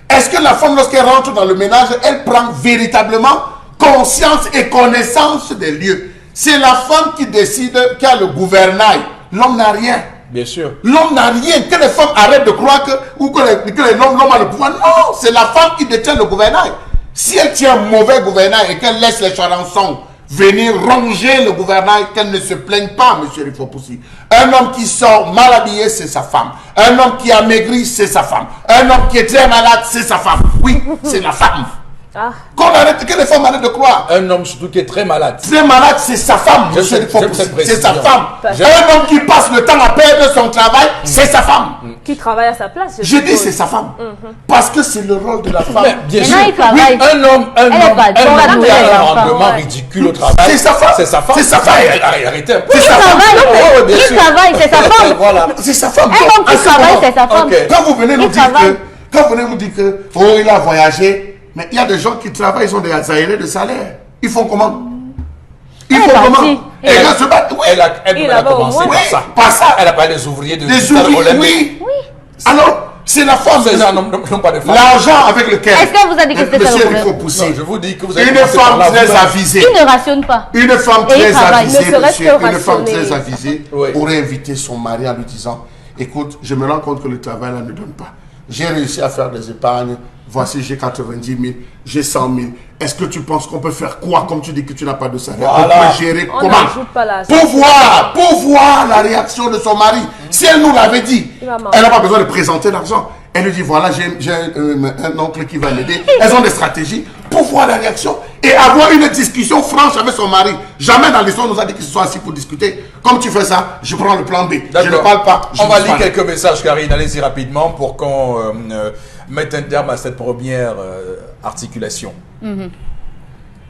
Est-ce que la femme, lorsqu'elle rentre dans le ménage, elle prend véritablement conscience et connaissance des lieux? C'est la femme qui décide, qui a le gouvernail. L'homme n'a rien. Bien sûr. L'homme n'a rien. Que les femmes arrêtent de croire que l'homme a le pouvoir. Non, c'est la femme qui détient le gouvernail. Si elle tient un mauvais gouvernail et qu'elle laisse les charançons venir ronger le gouvernail, qu'elle ne se plaigne pas, monsieur Rifopoussi. Un homme qui sort mal habillé, c'est sa femme. Un homme qui a maigri, c'est sa femme. Un homme qui est très malade, c'est sa femme. Oui, c'est la femme. Qu'on arrête, que les femmes arrêtent de croire. Un homme surtout qui est très malade. Très malade, c'est sa femme. C'est sa femme. Un homme qui passe le temps à perdre son travail, c'est sa femme. Qui travaille à sa place. Je dis c'est sa femme. Parce que c'est le rôle de la femme. Bien sûr. Il travaille. Un homme qui a un rendement ridicule au travail. C'est sa femme. C'est sa femme. C'est sa femme. Arrêtez un peu. Il travaille, c'est sa femme. Voilà. C'est sa femme. Un homme qui travaille, c'est sa femme. Quand vous venez nous dire que, oh, il a voyagé. Mais il y a des gens qui travaillent, ils ont des aérés de salaire. Ils font comment? Il faut comment? Elle va se battre. Oui. Elle a commencé Oui, par ça. Par ça. Elle a parlé des ouvriers de Des stade ouvriers, olympique. oui. Alors, c'est la force Ces de gens n'ont pas de femmes. l'argent avec lequel. Est-ce que vous avez dit que c'était ça le Monsieur, il problème? faut pousser. Non, je vous dis que vous avez Une commencé par femme là, très vous-même. avisée. Il ne rationne pas. Une femme Et il très travaille, avisée, ne serait-ce monsieur, que une femme rationner. très avisée Oui. aurait invité son mari en lui disant, écoute, je me rends compte que le travail là ne donne pas. J'ai réussi à faire des épargnes. Voici, j'ai 90 000, j'ai 100 000. Est-ce que tu penses qu'on peut faire quoi, comme tu dis que tu n'as pas de salaire? Voilà. On peut gérer On comment? n'ajoute pas la... Pour voir la réaction de son mari. Si elle nous l'avait dit, Il va mentir. elle n'a pas besoin de présenter l'argent. Elle lui dit, voilà, j'ai un oncle qui va m'aider. Elles ont des stratégies pour voir la réaction et avoir une discussion franche avec son mari. Jamais dans l'histoire on nous a dit qu'ils se sont assis pour discuter. Comme tu fais ça, je prends le plan B. Je ne parle pas. On va lire quelques messages, Karine. Allez-y rapidement pour qu'on mette un terme à cette première articulation.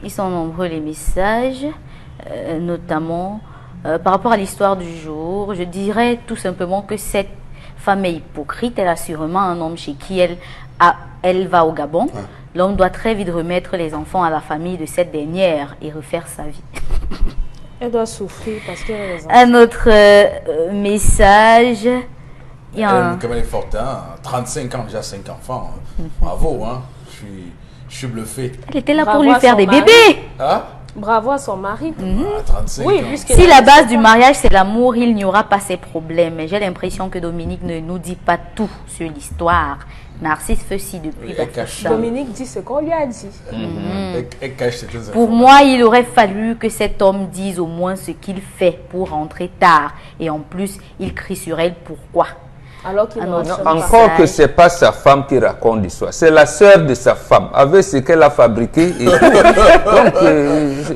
Ils sont nombreux les messages, notamment par rapport à l'histoire du jour. Je dirais tout simplement que cette femme est hypocrite. Elle a sûrement un homme chez qui elle va au Gabon. L'homme doit très vite remettre les enfants à la famille de cette dernière et refaire sa vie. Elle doit souffrir parce qu'elle a les enfants. Un autre message. Il y a un... Comme elle est forte, hein? 35 ans, déjà 5 enfants. Bravo, hein? Je suis bluffé. Elle était là Bravo pour lui à faire son des mari. bébés. Hein? Bravo à son mari. Ah, 35 Oui, ans. puisque... Si la base du mariage c'est l'amour, il n'y aura pas ces problèmes. Mais j'ai l'impression que Dominique ne nous dit pas tout sur l'histoire. Narcisse fait ci depuis Oui, elle Bafoussam. cache. Dominique dit ce qu'on lui a dit. Elle cache certaines Pour informations. moi, il aurait fallu que cet homme dise au moins ce qu'il fait pour rentrer tard. Et en plus, il crie sur elle. Pourquoi? Alors qu'il Ah ne non, rationne non, pas. Encore que c'est pas sa femme qui raconte l'histoire, c'est la sœur de sa femme, avec ce qu'elle a fabriqué. Et... Donc,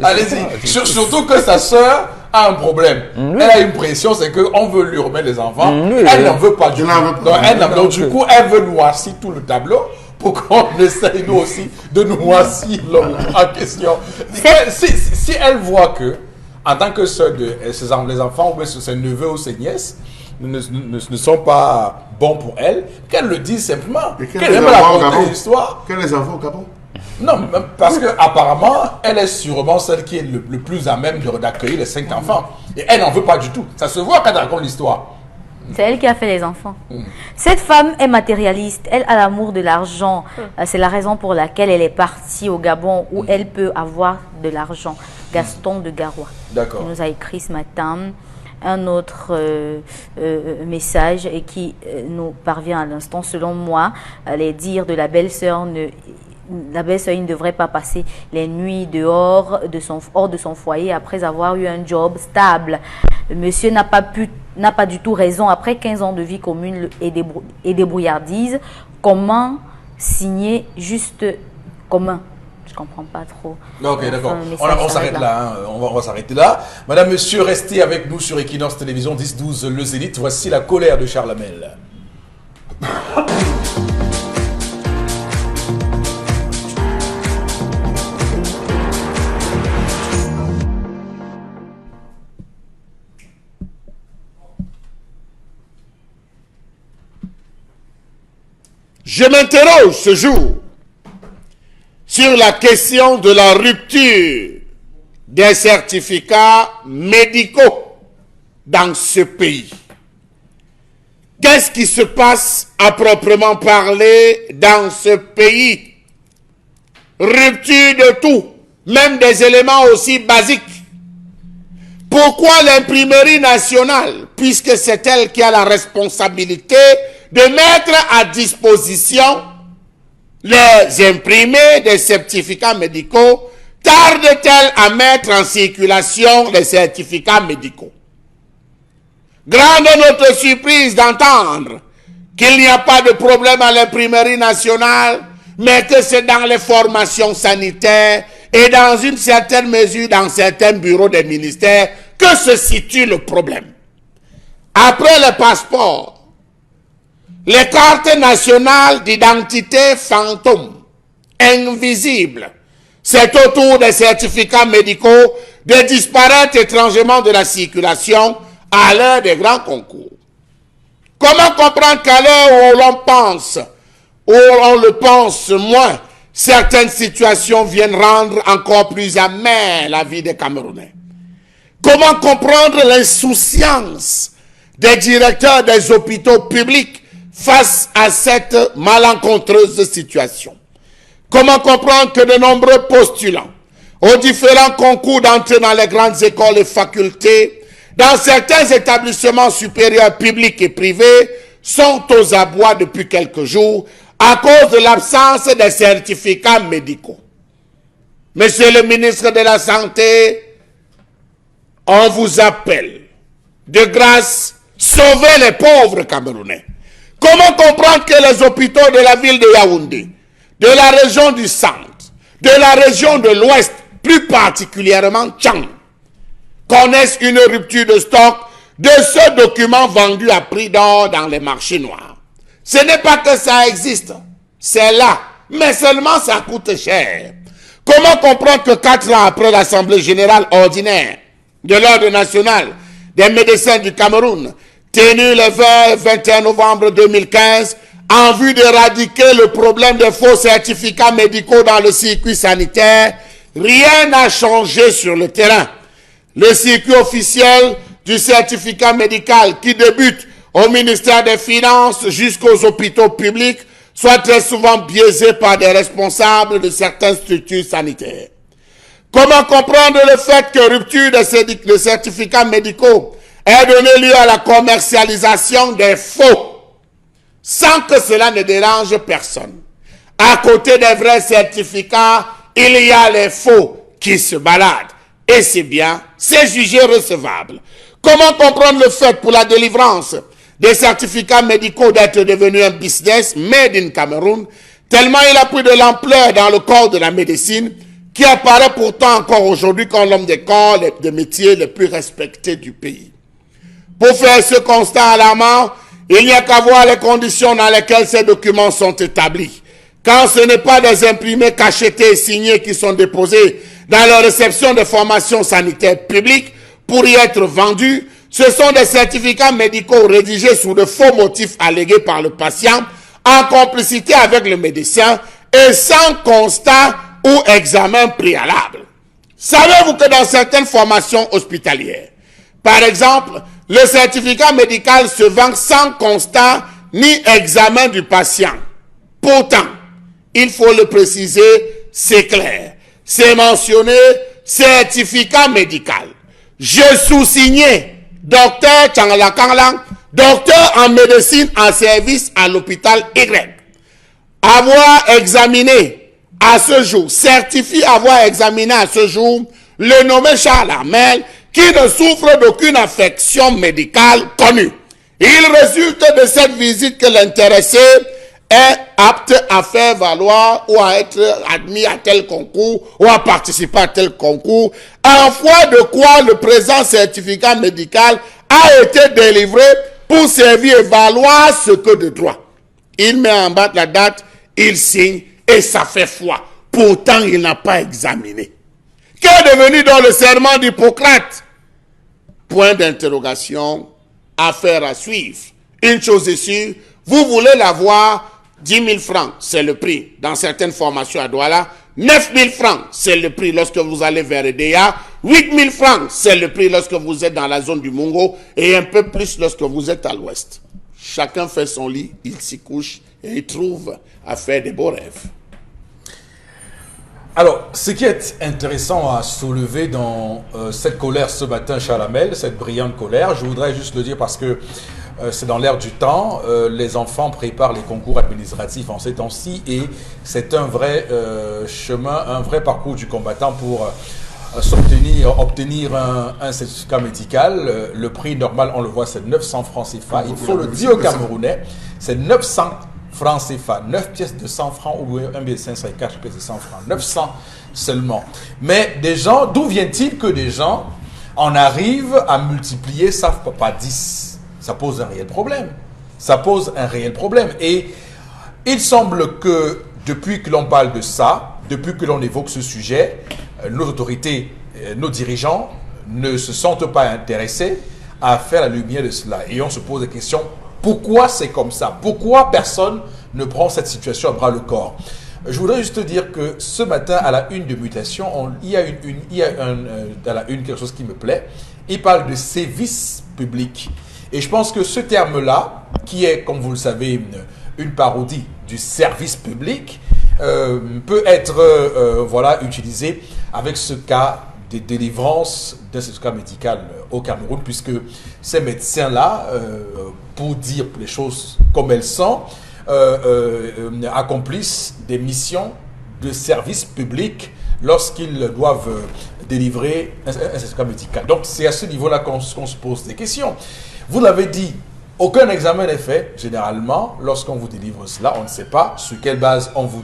Allez-y. Surtout que sa sœur a un problème. Elle a une pression, c'est qu'on veut lui remettre les enfants. Oui. Elle n'en veut pas du Je tout. n'en veux pas. Donc, elle n'en- donc, du coup, elle veut noircir tout le tableau pour qu'on essaye nous aussi de noircir l'homme en question. Si elle voit que, en tant que sœur de les enfants, ou bien ses neveux ou ses nièces, ne sont pas bons pour elle, qu'elle le dise simplement. Et Qu'elle aime raconter l'histoire. Quel les enfants au Gabon? Non, parce que apparemment, elle est sûrement celle qui est le plus à même d'accueillir les 5 enfants. Et elle n'en veut pas du tout. Ça se voit quand elle raconte l'histoire. C'est elle qui a fait les enfants. Cette femme est matérialiste. Elle a l'amour de l'argent. C'est la raison pour laquelle elle est partie au Gabon où elle peut avoir de l'argent. Gaston de Garoua. D'accord. Il nous a écrit ce matin un autre message et qui nous parvient à l'instant. Selon moi, les dires de la belle-sœur la belle-sœur ne devrait pas passer les nuits hors de son foyer après avoir eu un job stable. Le monsieur n'a pas du tout raison. Après 15 ans de vie commune et débrouillardise, comment signer juste commun? Je comprends pas trop. Ok, d'accord. Enfin, le message On s'arrête là. Hein. On va s'arrêter là. Madame, monsieur, restez avec nous sur Equinox Télévision 10-12 Le Zénith. Voici la colère de Charles Hamel. Je m'interroge ce jour sur la question de la rupture des certificats médicaux dans ce pays. Qu'est-ce qui se passe à proprement parler dans ce pays? Rupture de tout, même des éléments aussi basiques. Pourquoi l'imprimerie nationale, puisque c'est elle qui a la responsabilité de mettre à disposition les imprimés des certificats médicaux, tarde-t-elle à mettre en circulation les certificats médicaux? Grande notre surprise d'entendre qu'il n'y a pas de problème à l'imprimerie nationale, mais que c'est dans les formations sanitaires et dans une certaine mesure dans certains bureaux des ministères que se situe le problème. Après les passeports, les cartes nationales d'identité fantômes, invisibles, c'est au tour des certificats médicaux de disparaître étrangement de la circulation à l'heure des grands concours. Comment comprendre qu'à l'heure où l'on pense, où on le pense moins, certaines situations viennent rendre encore plus amère la vie des Camerounais? Comment comprendre l'insouciance des directeurs des hôpitaux publics face à cette malencontreuse situation? Comment comprendre que de nombreux postulants aux différents concours d'entrée dans les grandes écoles et facultés, dans certains établissements supérieurs publics et privés, sont aux abois depuis quelques jours à cause de l'absence des certificats médicaux? Monsieur le ministre de la Santé, on vous appelle. De grâce, sauvez les pauvres Camerounais. Comment comprendre que les hôpitaux de la ville de Yaoundé, de la région du centre, de la région de l'ouest, plus particulièrement Tchang, connaissent une rupture de stock de ce document vendu à prix d'or dans les marchés noirs? Ce n'est pas que ça existe, c'est là, mais seulement ça coûte cher. Comment comprendre que 4 ans après l'Assemblée générale ordinaire de l'Ordre national des médecins du Cameroun, tenue le 21 novembre 2015, en vue d'éradiquer le problème des faux certificats médicaux dans le circuit sanitaire, rien n'a changé sur le terrain. Le circuit officiel du certificat médical qui débute au ministère des Finances jusqu'aux hôpitaux publics soit très souvent biaisé par des responsables de certaines structures sanitaires. Comment comprendre le fait que rupture de certificats médicaux ait donné lieu à la commercialisation des faux, sans que cela ne dérange personne? À côté des vrais certificats, il y a les faux qui se baladent. Et c'est bien, c'est jugé recevable. Comment comprendre le fait pour la délivrance des certificats médicaux d'être devenu un business made in Cameroun, tellement il a pris de l'ampleur dans le corps de la médecine, qui apparaît pourtant encore aujourd'hui comme l'homme des corps, des métiers les plus respectés du pays? Pour faire ce constat alarmant, il n'y a qu'à voir les conditions dans lesquelles ces documents sont établis. Quand ce n'est pas des imprimés cachetés et signés qui sont déposés dans la réception de formations sanitaires publiques pour y être vendus, ce sont des certificats médicaux rédigés sous de faux motifs allégués par le patient en complicité avec le médecin et sans constat ou examen préalable. Savez-vous que dans certaines formations hospitalières, par exemple, le certificat médical se vend sans constat ni examen du patient? Pourtant, il faut le préciser, c'est clair. C'est mentionné certificat médical. Je sous-signais docteur Tchangla Kanglang, docteur en médecine en service à l'hôpital Y. Avoir examiné à ce jour, certifie avoir examiné à ce jour le nommé Charles Armel, qui ne souffre d'aucune affection médicale connue. Il résulte de cette visite que l'intéressé est apte à faire valoir ou à être admis à tel concours ou à participer à tel concours, en foi de quoi le présent certificat médical a été délivré pour servir et valoir ce que de droit. Il met en bas la date, il signe et ça fait foi. Pourtant, il n'a pas examiné. Qu'est devenu donc le serment d'Hippocrate? Point d'interrogation, affaire à suivre. Une chose est sûre, vous voulez l'avoir, 10 000 francs, c'est le prix. Dans certaines formations à Douala, 9 000 francs, c'est le prix lorsque vous allez vers Edea. 8 000 francs, c'est le prix lorsque vous êtes dans la zone du Mungo. Et un peu plus lorsque vous êtes à l'ouest. Chacun fait son lit, il s'y couche et il trouve à faire des beaux rêves. Alors, ce qui est intéressant à soulever dans cette colère ce matin, Chalamel, cette brillante colère, je voudrais juste le dire parce que c'est dans l'air du temps, les enfants préparent les concours administratifs en ces temps-ci et c'est un vrai chemin, un vrai parcours du combattant pour obtenir un certificat médical. Le prix normal, on le voit, c'est 900 francs CFA. Il faut le dire aux Camerounais, c'est 900 francs CFA, 9 pièces de 100 francs ou un billet de 500 et 4 pièces de 100 francs, 900 seulement. Mais des gens, d'où vient-il que des gens en arrivent à multiplier, savent pas 10? Ça pose un réel problème. Ça pose un réel problème. Et il semble que depuis que l'on parle de ça, depuis que l'on évoque ce sujet, nos autorités, nos dirigeants ne se sentent pas intéressés à faire la lumière de cela. Et on se pose la question, pourquoi c'est comme ça? Pourquoi personne ne prend cette situation à bras le corps? Je voudrais juste te dire que ce matin, à la une de Mutation, il y a, à la une quelque chose qui me plaît. Il parle de service public. Et je pense que ce terme-là, qui est, comme vous le savez, une parodie du service public, peut être voilà, utilisé avec ce cas de délivrance d'un certificat médical au Cameroun, puisque ces médecins-là, pour dire les choses comme elles sont, accomplissent des missions de service public lorsqu'ils doivent délivrer un certificat médical. Donc c'est à ce niveau-là qu'on se pose des questions. Vous l'avez dit, aucun examen n'est fait. Généralement, lorsqu'on vous délivre cela, on ne sait pas sur quelle base on vous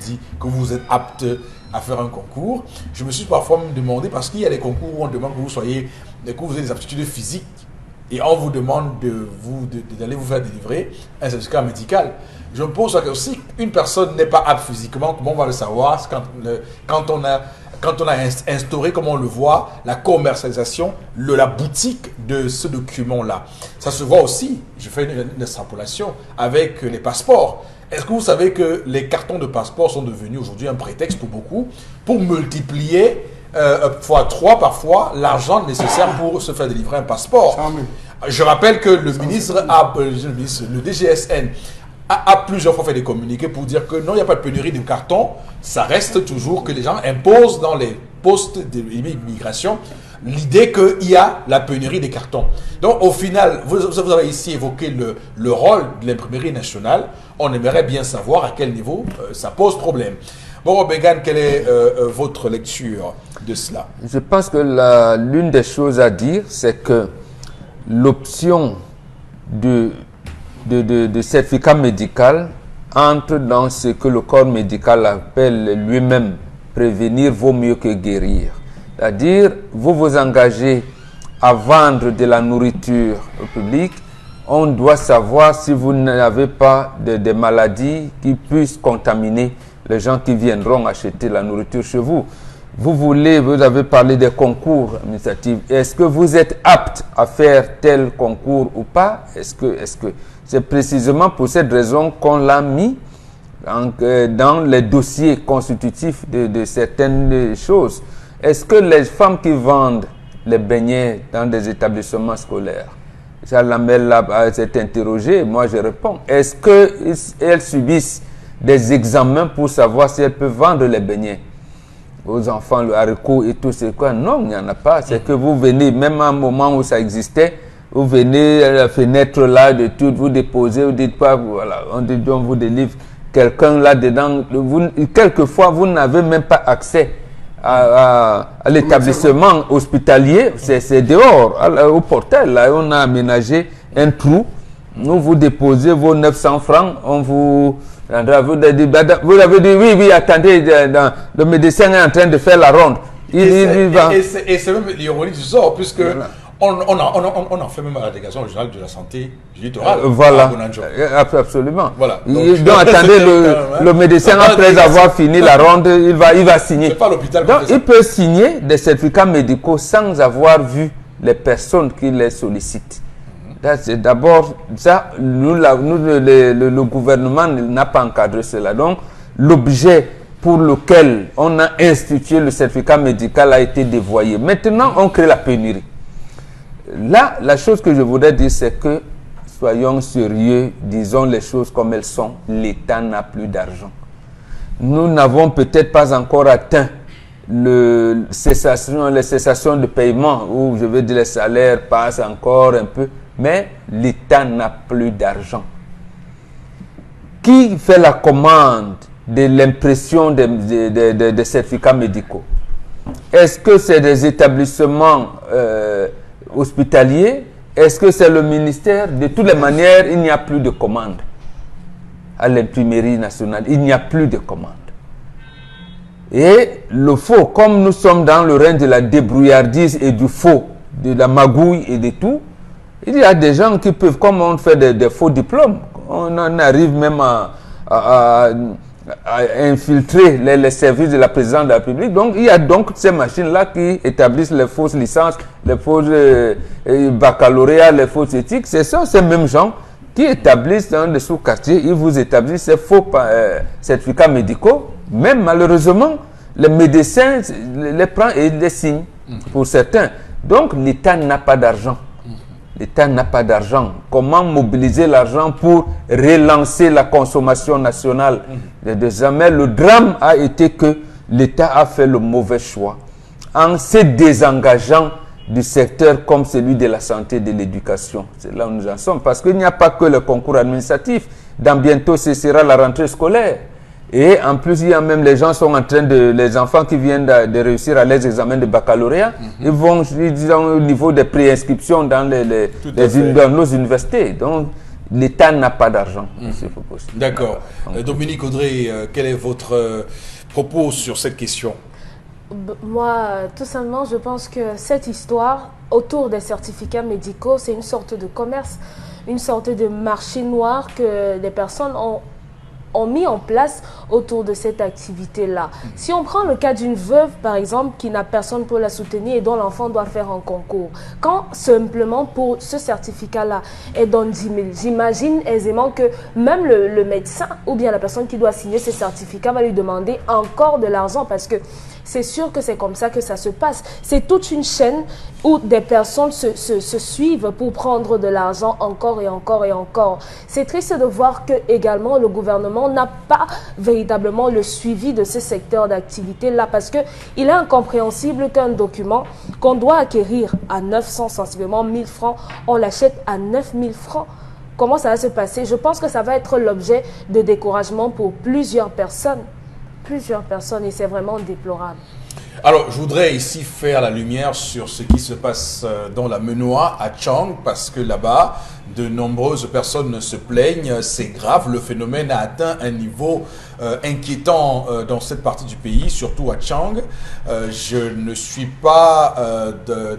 dit que vous êtes apte à faire un concours. Je me suis parfois demandé, parce qu'il y a des concours où on demande que vous ayez des aptitudes physiques et on vous demande d'aller vous faire délivrer un certificat médical. Je me pose la question, si une personne n'est pas apte physiquement, comment on va le savoir quand on a instauré, comme on le voit, la commercialisation, la boutique de ce document-là. Ça se voit aussi, je fais une extrapolation, avec les passeports. Est-ce que vous savez que les cartons de passeport sont devenus aujourd'hui un prétexte pour beaucoup, pour multiplier fois 3 parfois l'argent nécessaire pour se faire délivrer un passeport? Je rappelle que le DGSN a plusieurs fois fait des communiqués pour dire que non, il n'y a pas de pénurie de cartons. Ça reste toujours que les gens imposent dans les postes d'immigration l'idée qu'il y a la pénurie des cartons. Donc au final, vous avez ici évoqué le rôle de l'imprimerie nationale. On aimerait bien savoir à quel niveau ça pose problème. Bon, Bégan, quelle est votre lecture de cela? Je pense que l'une des choses à dire, c'est que l'option de certificat médical entre dans ce que le corps médical appelle lui-même prévenir vaut mieux que guérir. C'est-à-dire, vous vous engagez à vendre de la nourriture au public, on doit savoir si vous n'avez pas de maladies qui puissent contaminer les gens qui viendront acheter la nourriture chez vous. Vous avez parlé des concours administratifs. Est-ce que vous êtes apte à faire tel concours ou pas? Est-ce que c'est précisément pour cette raison qu'on l'a mis dans les dossiers constitutifs de certaines choses? Est-ce que les femmes qui vendent les beignets dans des établissements scolaires, Chalamel s'est interrogé, moi je réponds, est-ce qu'elles subissent des examens pour savoir si elles peuvent vendre les beignets aux enfants, le haricot et tout ce quoi? Non, il n'y en a pas. C'est que vous venez, même à un moment où ça existait, vous venez à la fenêtre là de tout, vous déposez, vous dites pas, voilà, on vous délivre quelqu'un là-dedans. Quelquefois, vous n'avez même pas accès à l'établissement hospitalier, c'est dehors, au portail, là, on a aménagé un trou, vous déposez vos 900 francs, on vous avez dit, oui, attendez, le médecin est en train de faire la ronde. Et c'est même l'ironie du sort, puisque voilà. On en fait même à la délégation régionale de la santé du littoral. Voilà, absolument. Voilà. Donc attendez, le médecin, après avoir fini la ronde, il va signer. C'est pas l'hôpital. Donc il peut signer des certificats médicaux sans avoir vu les personnes qui les sollicitent. D'abord, ça, le gouvernement n'a pas encadré cela. Donc, l'objet pour lequel on a institué le certificat médical a été dévoyé. Maintenant, on crée la pénurie. Là, la chose que je voudrais dire, c'est que soyons sérieux, disons les choses comme elles sont. L'État n'a plus d'argent. Nous n'avons peut-être pas encore atteint les cessations de paiement, où je veux dire les salaires passent encore un peu. Mais l'État n'a plus d'argent. Qui fait la commande de l'impression des certificats médicaux? Est-ce que c'est des établissements hospitaliers? Est-ce que c'est le ministère? De toutes les manières, il n'y a plus de commande. À l'imprimerie nationale, il n'y a plus de commande. Et le faux, comme nous sommes dans le règne de la débrouillardise et du faux, de la magouille et de tout, il y a des gens qui peuvent, comme on fait des faux diplômes, on en arrive même à infiltrer les services de la présidence de la République. Donc, il y a donc ces machines-là qui établissent les fausses licences, les fausses baccalauréats, les fausses éthiques. Ce sont ces mêmes gens qui établissent dans les sous-quartiers, ils vous établissent ces faux certificats médicaux. Même malheureusement, les médecins les prennent et les signent pour certains. Donc l'État n'a pas d'argent. L'État n'a pas d'argent. Comment mobiliser l'argent pour relancer la consommation nationale? Désormais, le drame a été que l'État a fait le mauvais choix en se désengageant du secteur comme celui de la santé et de l'éducation. C'est là où nous en sommes. Parce qu'il n'y a pas que le concours administratif. Dans bientôt, ce sera la rentrée scolaire. Et en plus, il y a même les gens sont en train de... Les enfants qui viennent de réussir à les examens de baccalauréat, ils vont, disons, au niveau des préinscriptions dans dans nos universités. Donc, l'État n'a pas d'argent. D'accord. Dominique Audrey, quel est votre propos sur cette question? Moi, tout simplement, je pense que cette histoire autour des certificats médicaux, c'est une sorte de commerce, une sorte de marché noir que les personnes ont mis en place autour de cette activité-là. Si on prend le cas d'une veuve, par exemple, qui n'a personne pour la soutenir et dont l'enfant doit faire un concours, quand simplement pour ce certificat-là, elle donne 10 000, j'imagine aisément que même le médecin ou bien la personne qui doit signer ce certificat va lui demander encore de l'argent parce que c'est sûr que c'est comme ça que ça se passe. C'est toute une chaîne où des personnes se suivent pour prendre de l'argent encore et encore et encore. C'est triste de voir que également le gouvernement n'a pas véritablement le suivi de ce secteur d'activité-là parce qu'il est incompréhensible qu'un document qu'on doit acquérir à 900, sensiblement 1000 francs, on l'achète à 9000 francs. Comment ça va se passer? Je pense que ça va être l'objet de découragement pour plusieurs personnes et c'est vraiment déplorable. Alors, je voudrais ici faire la lumière sur ce qui se passe dans la Menoa à Tchang, parce que là-bas, de nombreuses personnes se plaignent. C'est grave, le phénomène a atteint un niveau inquiétant dans cette partie du pays, surtout à Tchang. Je ne suis pas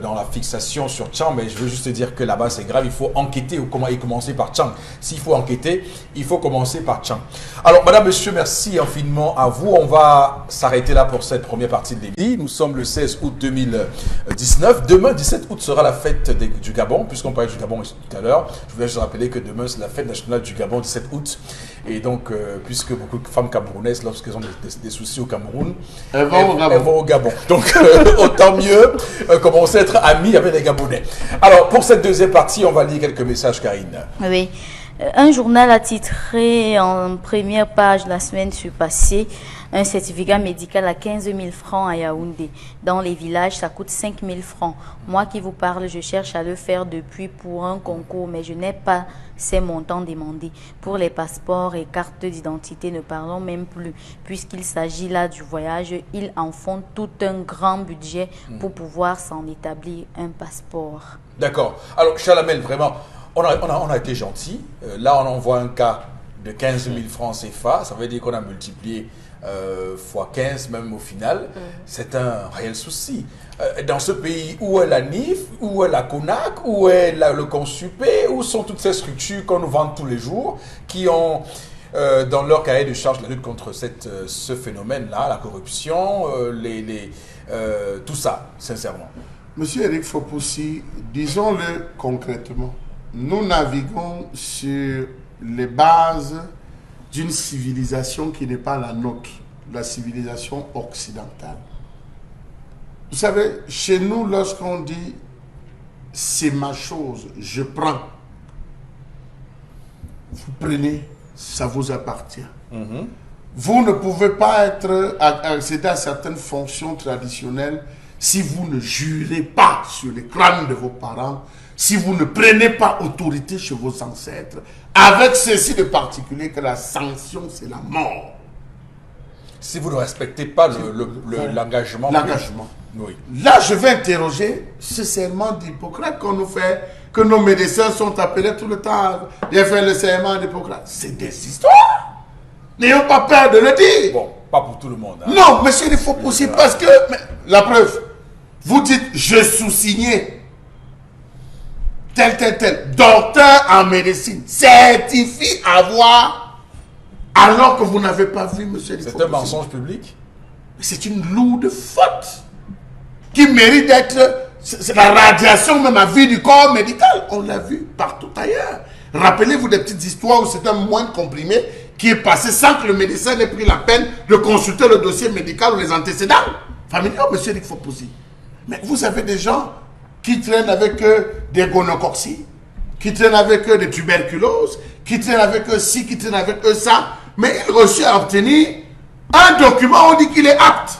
dans la fixation sur Tchang, mais je veux juste dire que là-bas, c'est grave. Il faut enquêter ou commencer par Tchang. S'il faut enquêter, il faut commencer par Tchang. Alors, madame, monsieur, merci infiniment à vous. On va s'arrêter là pour cette première partie de l'émission. Nous sommes le 16 août 2019. Demain, 17 août, sera la fête du Gabon, puisqu'on parlait du Gabon tout à l'heure. Je voulais juste rappeler que demain, c'est la fête nationale du Gabon, 17 août. Et donc, puisque beaucoup de femmes camerounaises, lorsqu'elles ont des soucis au Cameroun, elles vont au Gabon. Donc, autant mieux commencer à être amis avec les Gabonais. Alors, pour cette deuxième partie, on va lire quelques messages, Karine. Oui. Un journal a titré en première page la semaine passée un certificat médical à 15 000 francs à Yaoundé. Dans les villages, ça coûte 5 000 francs. Moi qui vous parle, je cherche à le faire depuis pour un concours, mais je n'ai pas ces montants demandés. Pour les passeports et cartes d'identité, ne parlons même plus. Puisqu'il s'agit là du voyage, ils en font tout un grand budget pour pouvoir s'en établir un passeport. D'accord. Alors, Chalamel, vraiment, on a été gentil. Là, on envoie un cas de 15 000 francs CFA. Ça veut dire qu'on a multiplié fois 15 même au final. C'est un réel souci. Dans ce pays, où est la NIF, où est la CONAC, où est le Consupé, où sont toutes ces structures qu'on nous vend tous les jours, qui ont dans leur cahier de charge la lutte contre ce phénomène-là, la corruption, tout ça, sincèrement. Monsieur Eric Fopoussi, disons-le concrètement, nous naviguons sur les bases d'une civilisation qui n'est pas la nôtre, la civilisation occidentale. Vous savez, chez nous, lorsqu'on dit « c'est ma chose, je prends », vous prenez, ça vous appartient. Vous ne pouvez pas accéder à certaines fonctions traditionnelles si vous ne jurez pas sur les crânes de vos parents, si vous ne prenez pas autorité chez vos ancêtres, avec ceci de particulier que la sanction, c'est la mort. Si vous ne respectez pas l'engagement. L'engagement. Oui. Là, je vais interroger ce serment d'Hippocrate qu'on nous fait, que nos médecins sont appelés tout le temps. Viens faire le serment d'Hippocrate. C'est des histoires. N'ayons pas peur de le dire. Bon, pas pour tout le monde. Hein. Non, monsieur, il faut pousser parce que, la preuve, vous dites, je sous-signais. Tel, docteur en médecine, certifie avoir, alors que vous n'avez pas vu, monsieur. C'est un mensonge public. C'est une lourde faute qui mérite d'être, c'est la radiation même à vie du corps médical. On l'a vu partout ailleurs. Rappelez-vous des petites histoires où c'est un moindre comprimé qui est passé sans que le médecin n'ait pris la peine de consulter le dossier médical ou les antécédents familiaux, monsieur Eric Foposi. Mais vous avez des gens qui traînent avec eux des gonococcies, qui traînent avec eux des tuberculoses, qui traînent avec eux ci, qui traînent avec eux ça, mais il réussit à obtenir un document où on dit qu'il est apte.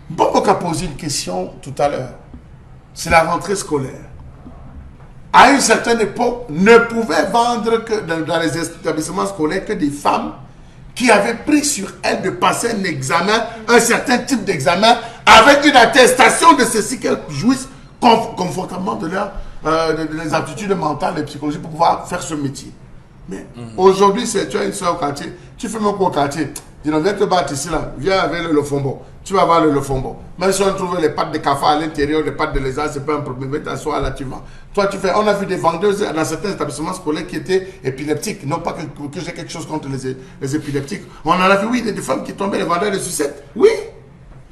Bobo a posé une question tout à l'heure. C'est la rentrée scolaire. À une certaine époque, ne pouvaient vendre que dans les établissements scolaires que des femmes qui avaient pris sur elles de passer un examen, un certain type d'examen, avec une attestation de ceci qu'elles jouissent confortablement de leurs aptitudes mentales et psychologiques pour pouvoir faire ce métier. Mais aujourd'hui, tu as une soeur au quartier, tu fais mon cours au quartier, dis non, viens te battre ici là, viens avec le fombo. Tu vas voir le fombo. Même si on trouve les pattes de cafard à l'intérieur, les pattes de lézard, c'est pas un problème. Viens t'asseoir là, tu vas. Toi, tu fais. On a vu des vendeuses dans certains établissements scolaires qui étaient épileptiques. Non pas que j'ai quelque chose contre les épileptiques. On en a vu, oui, des femmes qui tombaient, les vendeurs de sucettes. Oui.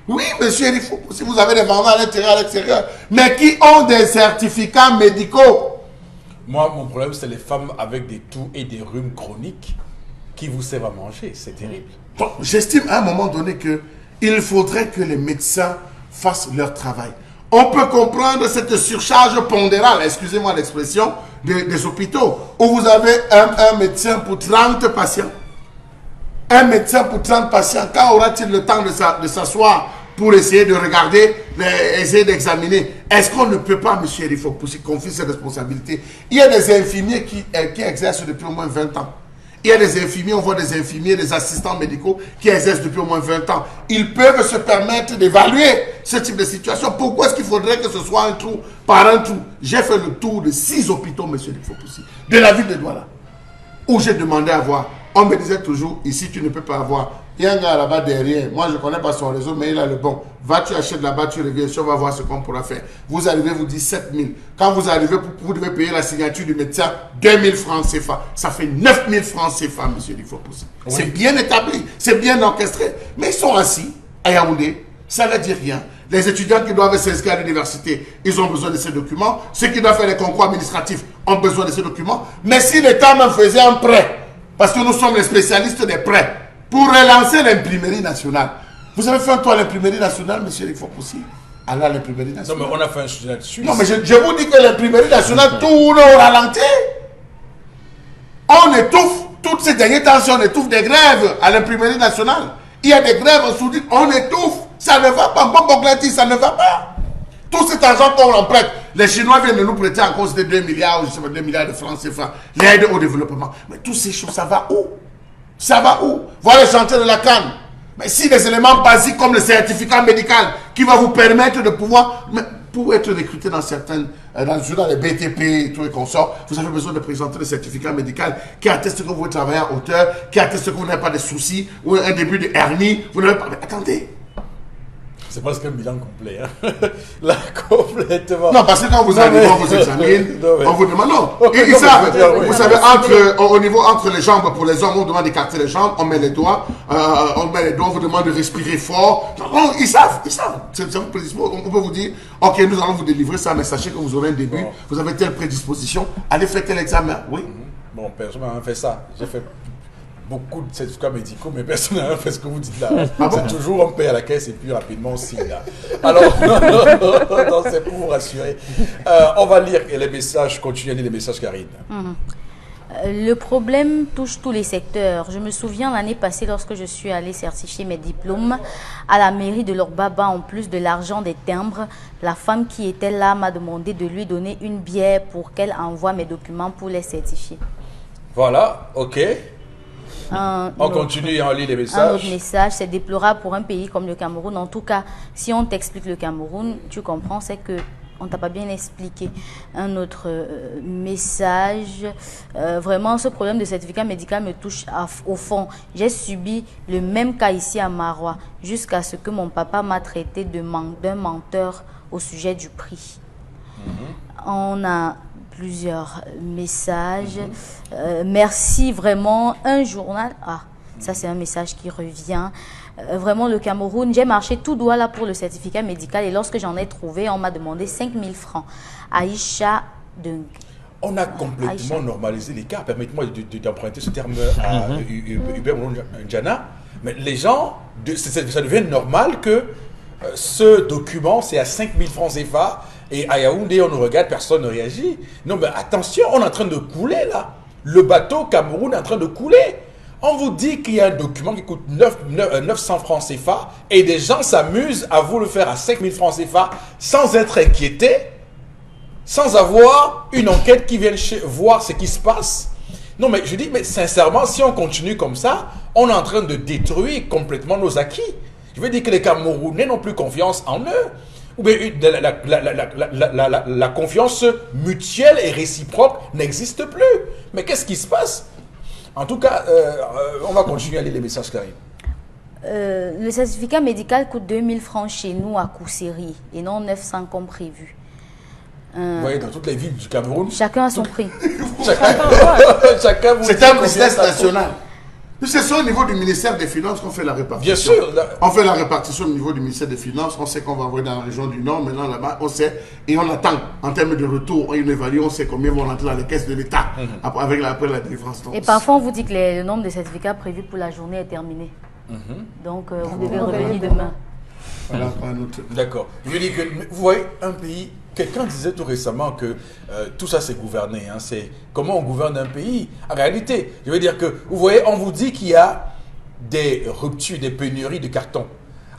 Oui, monsieur Erifou, si vous avez des vendeurs à l'extérieur, mais qui ont des certificats médicaux. Moi, mon problème, c'est les femmes avec des toux et des rhumes chroniques qui vous servent à manger. C'est terrible. Bon, j'estime à un moment donné que il faudrait que les médecins fassent leur travail. On peut comprendre cette surcharge pondérale, excusez-moi l'expression, des hôpitaux, où vous avez un médecin pour 30 patients. Un médecin pour 30 patients, quand aura-t-il le temps de s'asseoir pour essayer de regarder, essayer d'examiner? Est-ce qu'on ne peut pas, monsieur Erifou, confier ces responsabilités? Il y a des infirmiers qui exercent depuis au moins 20 ans. Il y a des infirmiers, on voit des infirmiers, des assistants médicaux qui exercent depuis au moins 20 ans. Ils peuvent se permettre d'évaluer ce type de situation. Pourquoi est-ce qu'il faudrait que ce soit un trou par un trou? J'ai fait le tour de 6 hôpitaux, monsieur Foposi, de la ville de Douala, où j'ai demandé à voir. On me disait toujours, ici tu ne peux pas avoir. Il y a un gars là-bas derrière, moi je ne connais pas son réseau, mais il a le bon. Va, tu achètes là-bas, tu reviens, on va voir ce qu'on pourra faire. Vous arrivez, vous dites 7 000. Quand vous arrivez, vous devez payer la signature du médecin, 2 000 francs CFA. Ça fait 9 000 francs CFA, monsieur Foposi. Oui. C'est bien établi, c'est bien orchestré. Mais ils sont assis à Yaoundé, ça ne dit rien. Les étudiants qui doivent s'inscrire à l'université, ils ont besoin de ces documents. Ceux qui doivent faire les concours administratifs ont besoin de ces documents. Mais si l'État me faisait un prêt, parce que nous sommes les spécialistes des prêts, pour relancer l'imprimerie nationale. Vous avez fait un tour à l'imprimerie nationale, monsieur Eric Foposi? Allez à l'imprimerie nationale. Non, mais on a fait un sujet là-dessus. Non, mais je vous dis que l'imprimerie nationale tourne au ralenti. On étouffe, toutes ces derniers temps, on étouffe des grèves à l'imprimerie nationale. Il y a des grèves sous-dites, on étouffe. Ça ne va pas. Ça ne va pas. Tout cet argent qu'on en prête, les Chinois viennent de nous prêter en cause de 2 milliards, ou je sais pas, 2 milliards de francs CFA, l'aide au développement. Mais toutes ces choses, ça va où? Ça va où? Voilà les chantiers de la canne. Mais si des éléments basiques comme le certificat médical qui va vous permettre de pouvoir, pour être recruté dans certaines, dans les BTP et tout et consorts, vous avez besoin de présenter le certificat médical qui atteste que vous travaillez à hauteur, qui atteste que vous n'avez pas de soucis, ou un début de hernie, vous n'avez pas... Mais attendez. C'est presque un bilan complet. Hein. Là, complètement. Non, parce que quand vous arrivez, on vous examine, on vous demande non. Ils savent, vous savez, au niveau entre les jambes, pour les hommes, on demande d'écarter les jambes, on met les doigts, on vous demande de respirer fort. Non, ils savent. On peut vous dire, ok, nous allons vous délivrer ça, mais sachez que vous aurez un début, vous avez telle prédisposition, allez faire tel examen. Oui. Bon, personne n'a fait ça. J'ai fait beaucoup de certificats médicaux, mais personne n'a fait ce que vous dites là. C'est toujours on paye à la caisse et puis rapidement aussi là. Alors, non, c'est pour vous rassurer. On va lire les messages, continuer à lire les messages, Karine. Le problème touche tous les secteurs. Je me souviens l'année passée lorsque je suis allée certifier mes diplômes à la mairie de Lorbaba, en plus de l'argent des timbres, la femme qui était là m'a demandé de lui donner une bière pour qu'elle envoie mes documents pour les certifier. Voilà, ok. On continue et on lit les messages. Un autre message, c'est déplorable pour un pays comme le Cameroun. En tout cas, si on t'explique le Cameroun, tu comprends, c'est que on t'a pas bien expliqué. Un autre message, vraiment ce problème de certificat médical me touche au fond. J'ai subi le même cas ici à Marois, jusqu'à ce que mon papa m'a traité d'un menteur au sujet du prix. On a plusieurs messages. Merci vraiment. Un journal. Ah, ça c'est un message qui revient. Vraiment le Cameroun. J'ai marché tout droit là pour le certificat médical et lorsque j'en ai trouvé, on m'a demandé 5 000 francs. Aïcha Deng. On a complètement normalisé les cas. Permettez-moi d'emprunter ce terme à Hubert Ndjana. Mais les gens, ça devient normal que ce document, c'est à 5 000 francs CFA. Et à Yaoundé, on nous regarde, personne ne réagit. Non, mais attention, on est en train de couler là. Le bateau Cameroun est en train de couler. On vous dit qu'il y a un document qui coûte 900 francs CFA et des gens s'amusent à vous le faire à 5 000 francs CFA sans être inquiétés, sans avoir une enquête qui vienne voir ce qui se passe. Non, mais je dis, mais sincèrement, si on continue comme ça, on est en train de détruire complètement nos acquis. Je veux dire que les Camerounais n'ont plus confiance en eux. Ou bien la confiance mutuelle et réciproque n'existe plus. Mais qu'est-ce qui se passe? En tout cas, on va continuer à lire les messages qui arrivent. Le certificat médical coûte 2000 francs chez nous à Kousséry et non 900 comme prévu. Vous voyez, dans toutes les villes du Cameroun. Chacun a son prix. Chacun c'est un business national. C'est au niveau du ministère des Finances qu'on fait la répartition. Bien sûr. On fait la répartition au niveau du ministère des Finances. On sait qu'on va envoyer dans la région du Nord. Maintenant, là-bas, on sait. Et on attend. En termes de retour, on évalue, on sait combien vont rentrer dans les caisses de l'État après la délivrance. Et parfois, on vous dit que le nombre de certificats prévus pour la journée est terminé. Donc, vous devez revenir demain. Voilà, d'accord. Je veux dire que, vous voyez, un pays... Quelqu'un disait tout récemment que tout ça c'est gouverner, hein, c'est comment on gouverne un pays. En réalité, je veux dire que, vous voyez, on vous dit qu'il y a des ruptures, des pénuries de carton.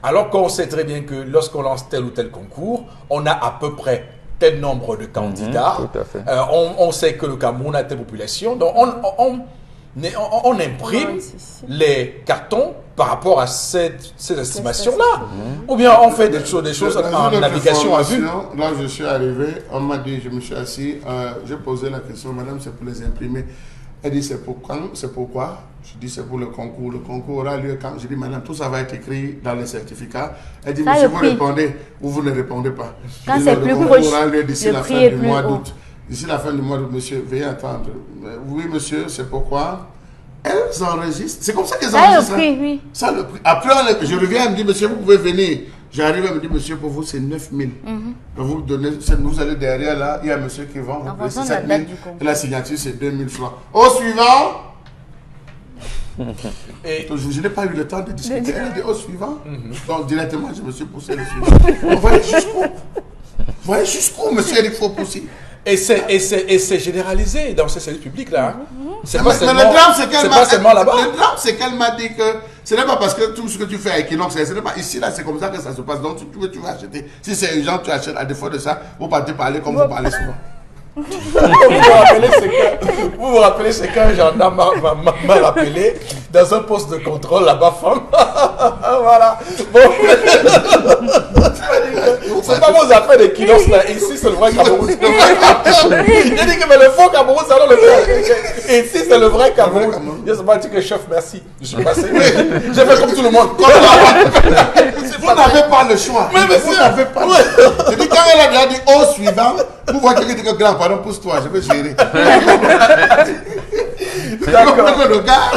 Alors qu'on sait très bien que lorsqu'on lance tel ou tel concours, on a à peu près tel nombre de candidats. Tout à fait. On sait que le Cameroun a telle population, donc on imprime les cartons par rapport à ces estimations-là. Ou bien on fait des choses en navigation à vue. Là, je suis arrivé, on m'a dit, je me suis assis, j'ai posé la question, madame, c'est pour les imprimer. Elle dit, c'est pour quand? C'est pourquoi? Je dis, c'est pour le concours. Le concours aura lieu quand? Je dis, madame, tout ça va être écrit dans les certificats. Elle dit, monsieur, vous répondez ou vous ne répondez pas. Quand c'est plus proche, le concours aura lieu d'ici la fin du mois d'août. D'ici la fin du mois d'août, monsieur, veuillez attendre. Oui, monsieur, c'est pourquoi? Elles enregistrent. C'est comme ça qu'elles enregistrent. Ça, le prix, oui. Ça, le prix. Après, je reviens, elle me dit, monsieur, vous pouvez venir. J'arrive, elle me dit, monsieur, pour vous, c'est 9 000. Donc, vous allez derrière, là, il y a un monsieur qui vend. En fonction de 7 la 000. date du concours. Et la signature, c'est 2 000 francs. Au suivant. Et je n'ai pas eu le temps de discuter. Elle dit, au suivant. Donc, directement, je me suis poussé le suivant. Vous voyez jusqu'où? Vous voyez jusqu'où, monsieur Eric Fopoussi? Et c'est généralisé dans ces services publics là. Mais le drame, c'est qu'elle pas seulement là-bas. Le drame, c'est qu'elle m'a dit que ce n'est pas parce que tout ce que tu fais à Equinox, ce n'est pas ici, là, c'est comme ça que ça se passe. Donc, tu vas acheter. Si c'est urgent, tu achètes. À défaut de ça, vous partez parler comme vous parlez souvent. Vous vous rappelez ce qu'un gendarme m'a rappelé dans un poste de contrôle là-bas, femme. Voilà. Bon. C'est pas vos affaires de Kinos là. Ici, c'est le vrai Cameroun. J'ai dit que mais le faux Cameroun, ça doit le faire. Et ici, c'est le vrai Cameroun. Je sais pas dit que chef, merci. Je suis passé. J'ai fait comme tout le monde. Vous n'avez pas le choix. Mais vous n'avez pas le choix. J'ai dit, quand elle a déjà dit au suivant, vous voyez quelqu'un dit que grand, pardon, pousse-toi, je vais gérer. Le gars,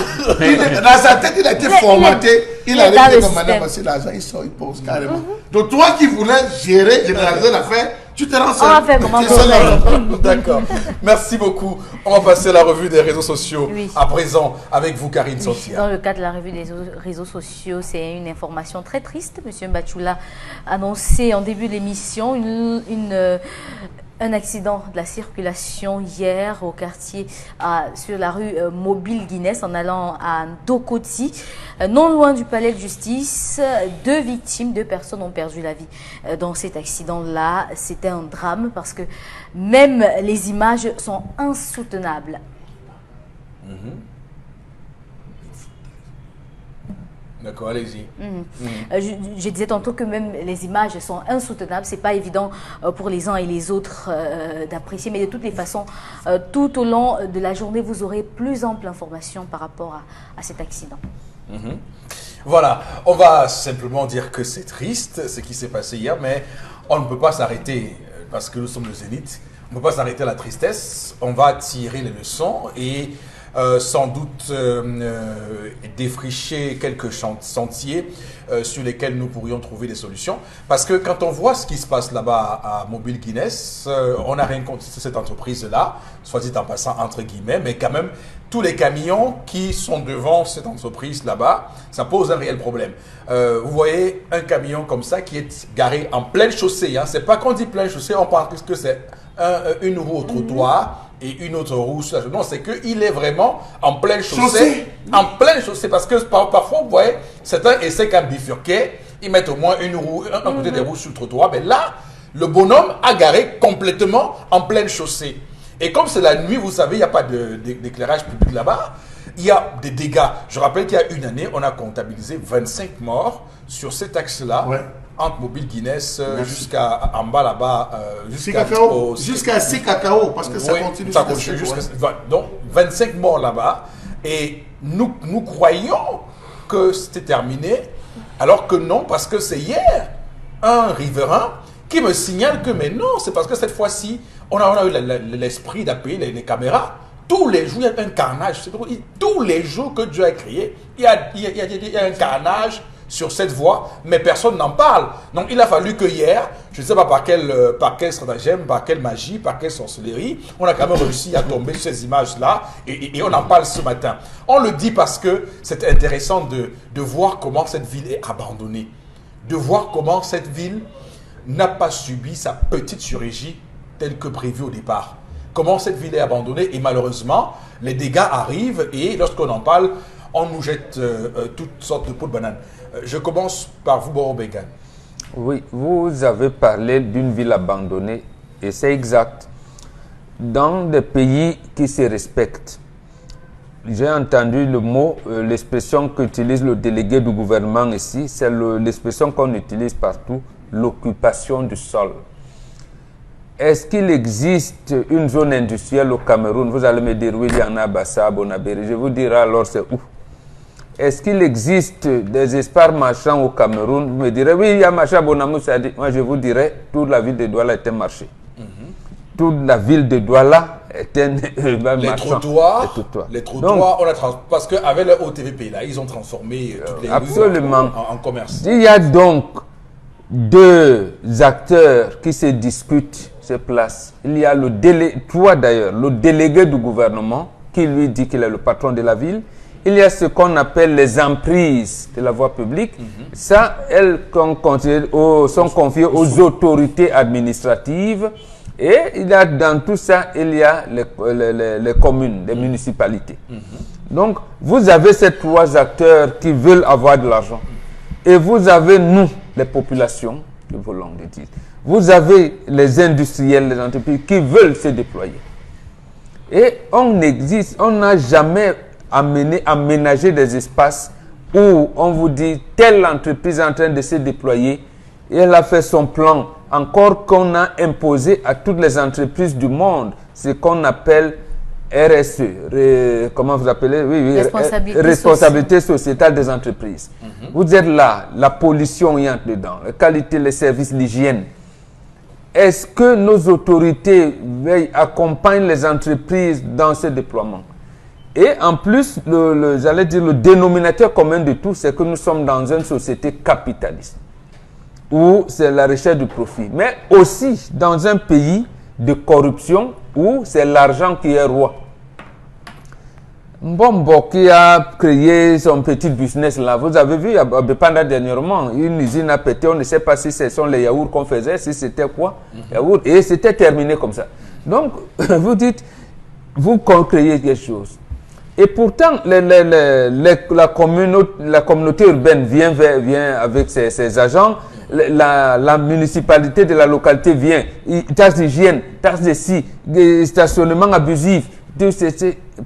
dans sa tête, il a été formaté. Il a dit comme madame, parce que l'argent, il sort, il pose carrément. Donc, toi qui voulais gérer, généraliser l'affaire, tu te rends seul. On va faire comment? D'accord. Merci beaucoup. On va passer à la revue des réseaux sociaux. Oui. À présent, avec vous, Karine Santia. Dans le cadre de la revue des réseaux sociaux, c'est une information très triste. Monsieur Mbachoula a annoncé en début de l'émission un accident de la circulation hier au quartier sur la rue Mobile Guinness en allant à Ndokoti, non loin du palais de justice. Deux personnes ont perdu la vie dans cet accident-là. C'était un drame parce que même les images sont insoutenables. D'accord, allez-y. Je disais tantôt que même les images sont insoutenables. C'est pas évident pour les uns et les autres d'apprécier. Mais de toutes les façons, tout au long de la journée, vous aurez plus ample information par rapport à cet accident. Voilà, on va simplement dire que c'est triste ce qui s'est passé hier, mais on ne peut pas s'arrêter parce que nous sommes le Zénith. On ne peut pas s'arrêter à la tristesse. On va tirer les leçons et sans doute défricher quelques sentiers sur lesquels nous pourrions trouver des solutions. Parce que quand on voit ce qui se passe là-bas à Mobile Guinness, on n'a rien contre cette entreprise-là, soit dit en passant entre guillemets, mais quand même, tous les camions qui sont devant cette entreprise là-bas, ça pose un réel problème. Vous voyez un camion comme ça qui est garé en pleine chaussée. Hein. C'est pas qu'on dit pleine chaussée, on pense que c'est une roue au trottoir et une autre roue sur la chaussée. Non, c'est qu'il est vraiment en pleine chaussée. En pleine chaussée, parce que parfois, vous voyez, certains essaient qu'à bifurquer, ils mettent au moins une roue, un côté des roues sur le trottoir. Mais là, le bonhomme a garé complètement en pleine chaussée. Et comme c'est la nuit, vous savez, il n'y a pas d'éclairage public là-bas, il y a des dégâts. Je rappelle qu'il y a une année, on a comptabilisé 25 morts sur cet axe-là, entre Mobile Guinness jusqu'à en bas là-bas, jusqu'à Sikakao, parce que ça continue. Ça continue donc 25 morts là-bas. Et nous croyons que c'était terminé, alors que non, parce que c'est hier un riverain qui me signale que mais non, c'est parce que cette fois-ci, on a eu l'esprit d'appeler les caméras. Tous les jours, il y a un carnage. Tous les jours que Dieu a créé, il y a un carnage sur cette voie, mais personne n'en parle. Donc, il a fallu que hier, je ne sais pas par quel stratagème, par quelle magie, par quelle sorcellerie, on a quand même réussi à tomber sur ces images-là et on en parle ce matin. On le dit parce que c'est intéressant de voir comment cette ville est abandonnée, de voir comment cette ville n'a pas subi sa petite chirurgie telle que prévue au départ. Comment cette ville est abandonnée et malheureusement, les dégâts arrivent et lorsqu'on en parle, on nous jette toutes sortes de pots de banane. Je commence par vous, Boro Began. Oui, vous avez parlé d'une ville abandonnée et c'est exact. Dans des pays qui se respectent, j'ai entendu le mot, l'expression qu'utilise le délégué du gouvernement ici, c'est l'expression qu'on utilise partout, l'occupation du sol. Est-ce qu'il existe une zone industrielle au Cameroun? Vous allez me dire, oui, il y en a à Bassa, à Bonabéry. Je vous dirai alors c'est où. Est-ce qu'il existe des espaces marchands au Cameroun? Vous me direz, oui, il y a marché à Bonamou. Moi, je vous dirais, toute la ville de Douala est un marché. Toute la ville de Douala est un marchand. Les trottoirs, donc, parce qu'avec le OTVP, là, ils ont transformé toutes les absolument en commerce. Il y a donc deux acteurs qui se disputent ces places. Il y a le délégué du gouvernement qui lui dit qu'il est le patron de la ville. Il y a ce qu'on appelle les emprises de la voie publique. Ça, elles sont confiées aux autorités administratives. Et il y a, dans tout ça, il y a les communes, les municipalités. Donc, vous avez ces trois acteurs qui veulent avoir de l'argent. Et vous avez nous, les populations, que voulons le dire. Vous avez les industriels, les entreprises qui veulent se déployer. Et on n'a jamais aménagé des espaces où on vous dit telle entreprise est en train de se déployer et elle a fait son plan. Encore qu'on a imposé à toutes les entreprises du monde ce qu'on appelle RSE, comment vous appelez? Oui, responsabilité sociétale des entreprises. Vous êtes là, la pollution y entre dedans, la qualité, les services, l'hygiène. Est-ce que nos autorités accompagnent les entreprises dans ce déploiement? Et en plus, j'allais dire, le dénominateur commun de tout, c'est que nous sommes dans une société capitaliste, où c'est la recherche du profit, mais aussi dans un pays de corruption où c'est l'argent qui est roi. Mbombo qui a créé son petit business là, vous avez vu pendant dernièrement, une usine a pété, on ne sait pas si ce sont les yaourts qu'on faisait, si c'était quoi, yaourt, et c'était terminé comme ça. Donc, vous dites, vous créez quelque chose. Et pourtant, la communauté urbaine vient avec ses agents, la municipalité de la localité vient, taxe d'hygiène, taxe de scie, stationnement abusif.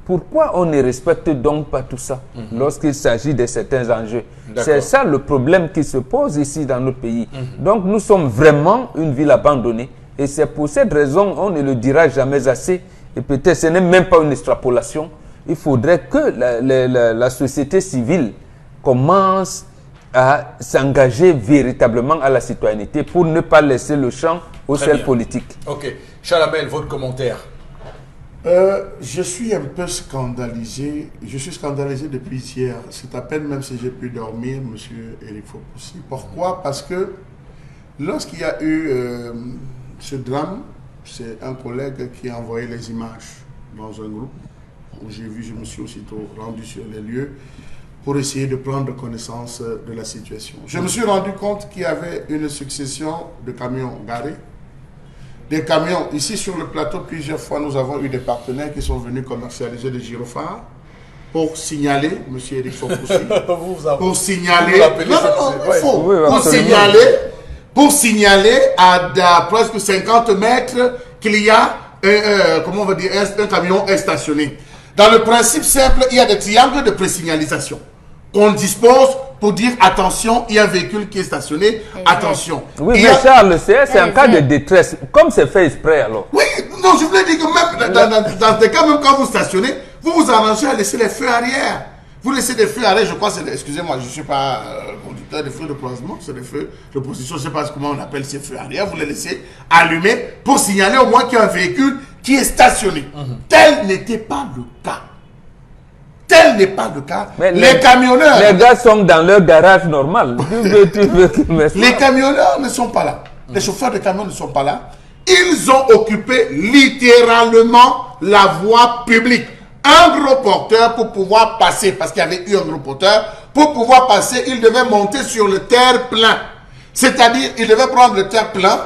Pourquoi on ne respecte donc pas tout ça lorsqu'il s'agit de certains enjeux? C'est ça le problème qui se pose ici dans notre pays. Donc nous sommes vraiment une ville abandonnée et c'est pour cette raison, on ne le dira jamais assez, et peut-être ce n'est même pas une extrapolation. Il faudrait que la société civile commence à s'engager véritablement à la citoyenneté pour ne pas laisser le champ aux seuls politiques. Ok. Chalamel, votre commentaire? Je suis un peu scandalisé. Je suis scandalisé depuis hier. C'est à peine même si j'ai pu dormir, monsieur Éric Fopoussi. Pourquoi? Parce que lorsqu'il y a eu ce drame, c'est un collègue qui a envoyé les images dans un groupe où j'ai vu, je me suis aussitôt rendu sur les lieux pour essayer de prendre connaissance de la situation. Je me suis rendu compte qu'il y avait une succession de camions garés. Des camions, ici sur le plateau, plusieurs fois, nous avons eu des partenaires qui sont venus commercialiser des gyrophares pour signaler, M. Éric Fopoussi, pour signaler, pour signaler à presque 50 mètres qu'il y a comment on va dire, un camion est stationné. Dans le principe simple, il y a des triangles de présignalisation qu'on dispose pour dire attention, il y a un véhicule qui est stationné, attention. Oui, mais Charles, c'est un cas de détresse, comme c'est fait exprès alors. Oui, non, je voulais dire que même dans des cas, même quand vous stationnez, vous vous arrangez à laisser les feux arrière. Vous laissez des feux arrière, je crois, excusez-moi, je ne suis pas conducteur des feux de croisement, c'est des feux de position, je ne sais pas comment on appelle ces feux arrière, vous les laissez allumés pour signaler au moins qu'il y a un véhicule qui est stationné. Tel n'était pas le cas. Tel n'est pas le cas. Mais les camionneurs... Les gars sont dans leur garage normal. Les camionneurs ne sont pas là. Les chauffeurs de camions ne sont pas là. Ils ont occupé littéralement la voie publique. Un gros porteur pour pouvoir passer, parce qu'il y avait eu un gros porteur, pour pouvoir passer, il devait monter sur le terre-plein. C'est-à-dire, il devait prendre le terre-plein,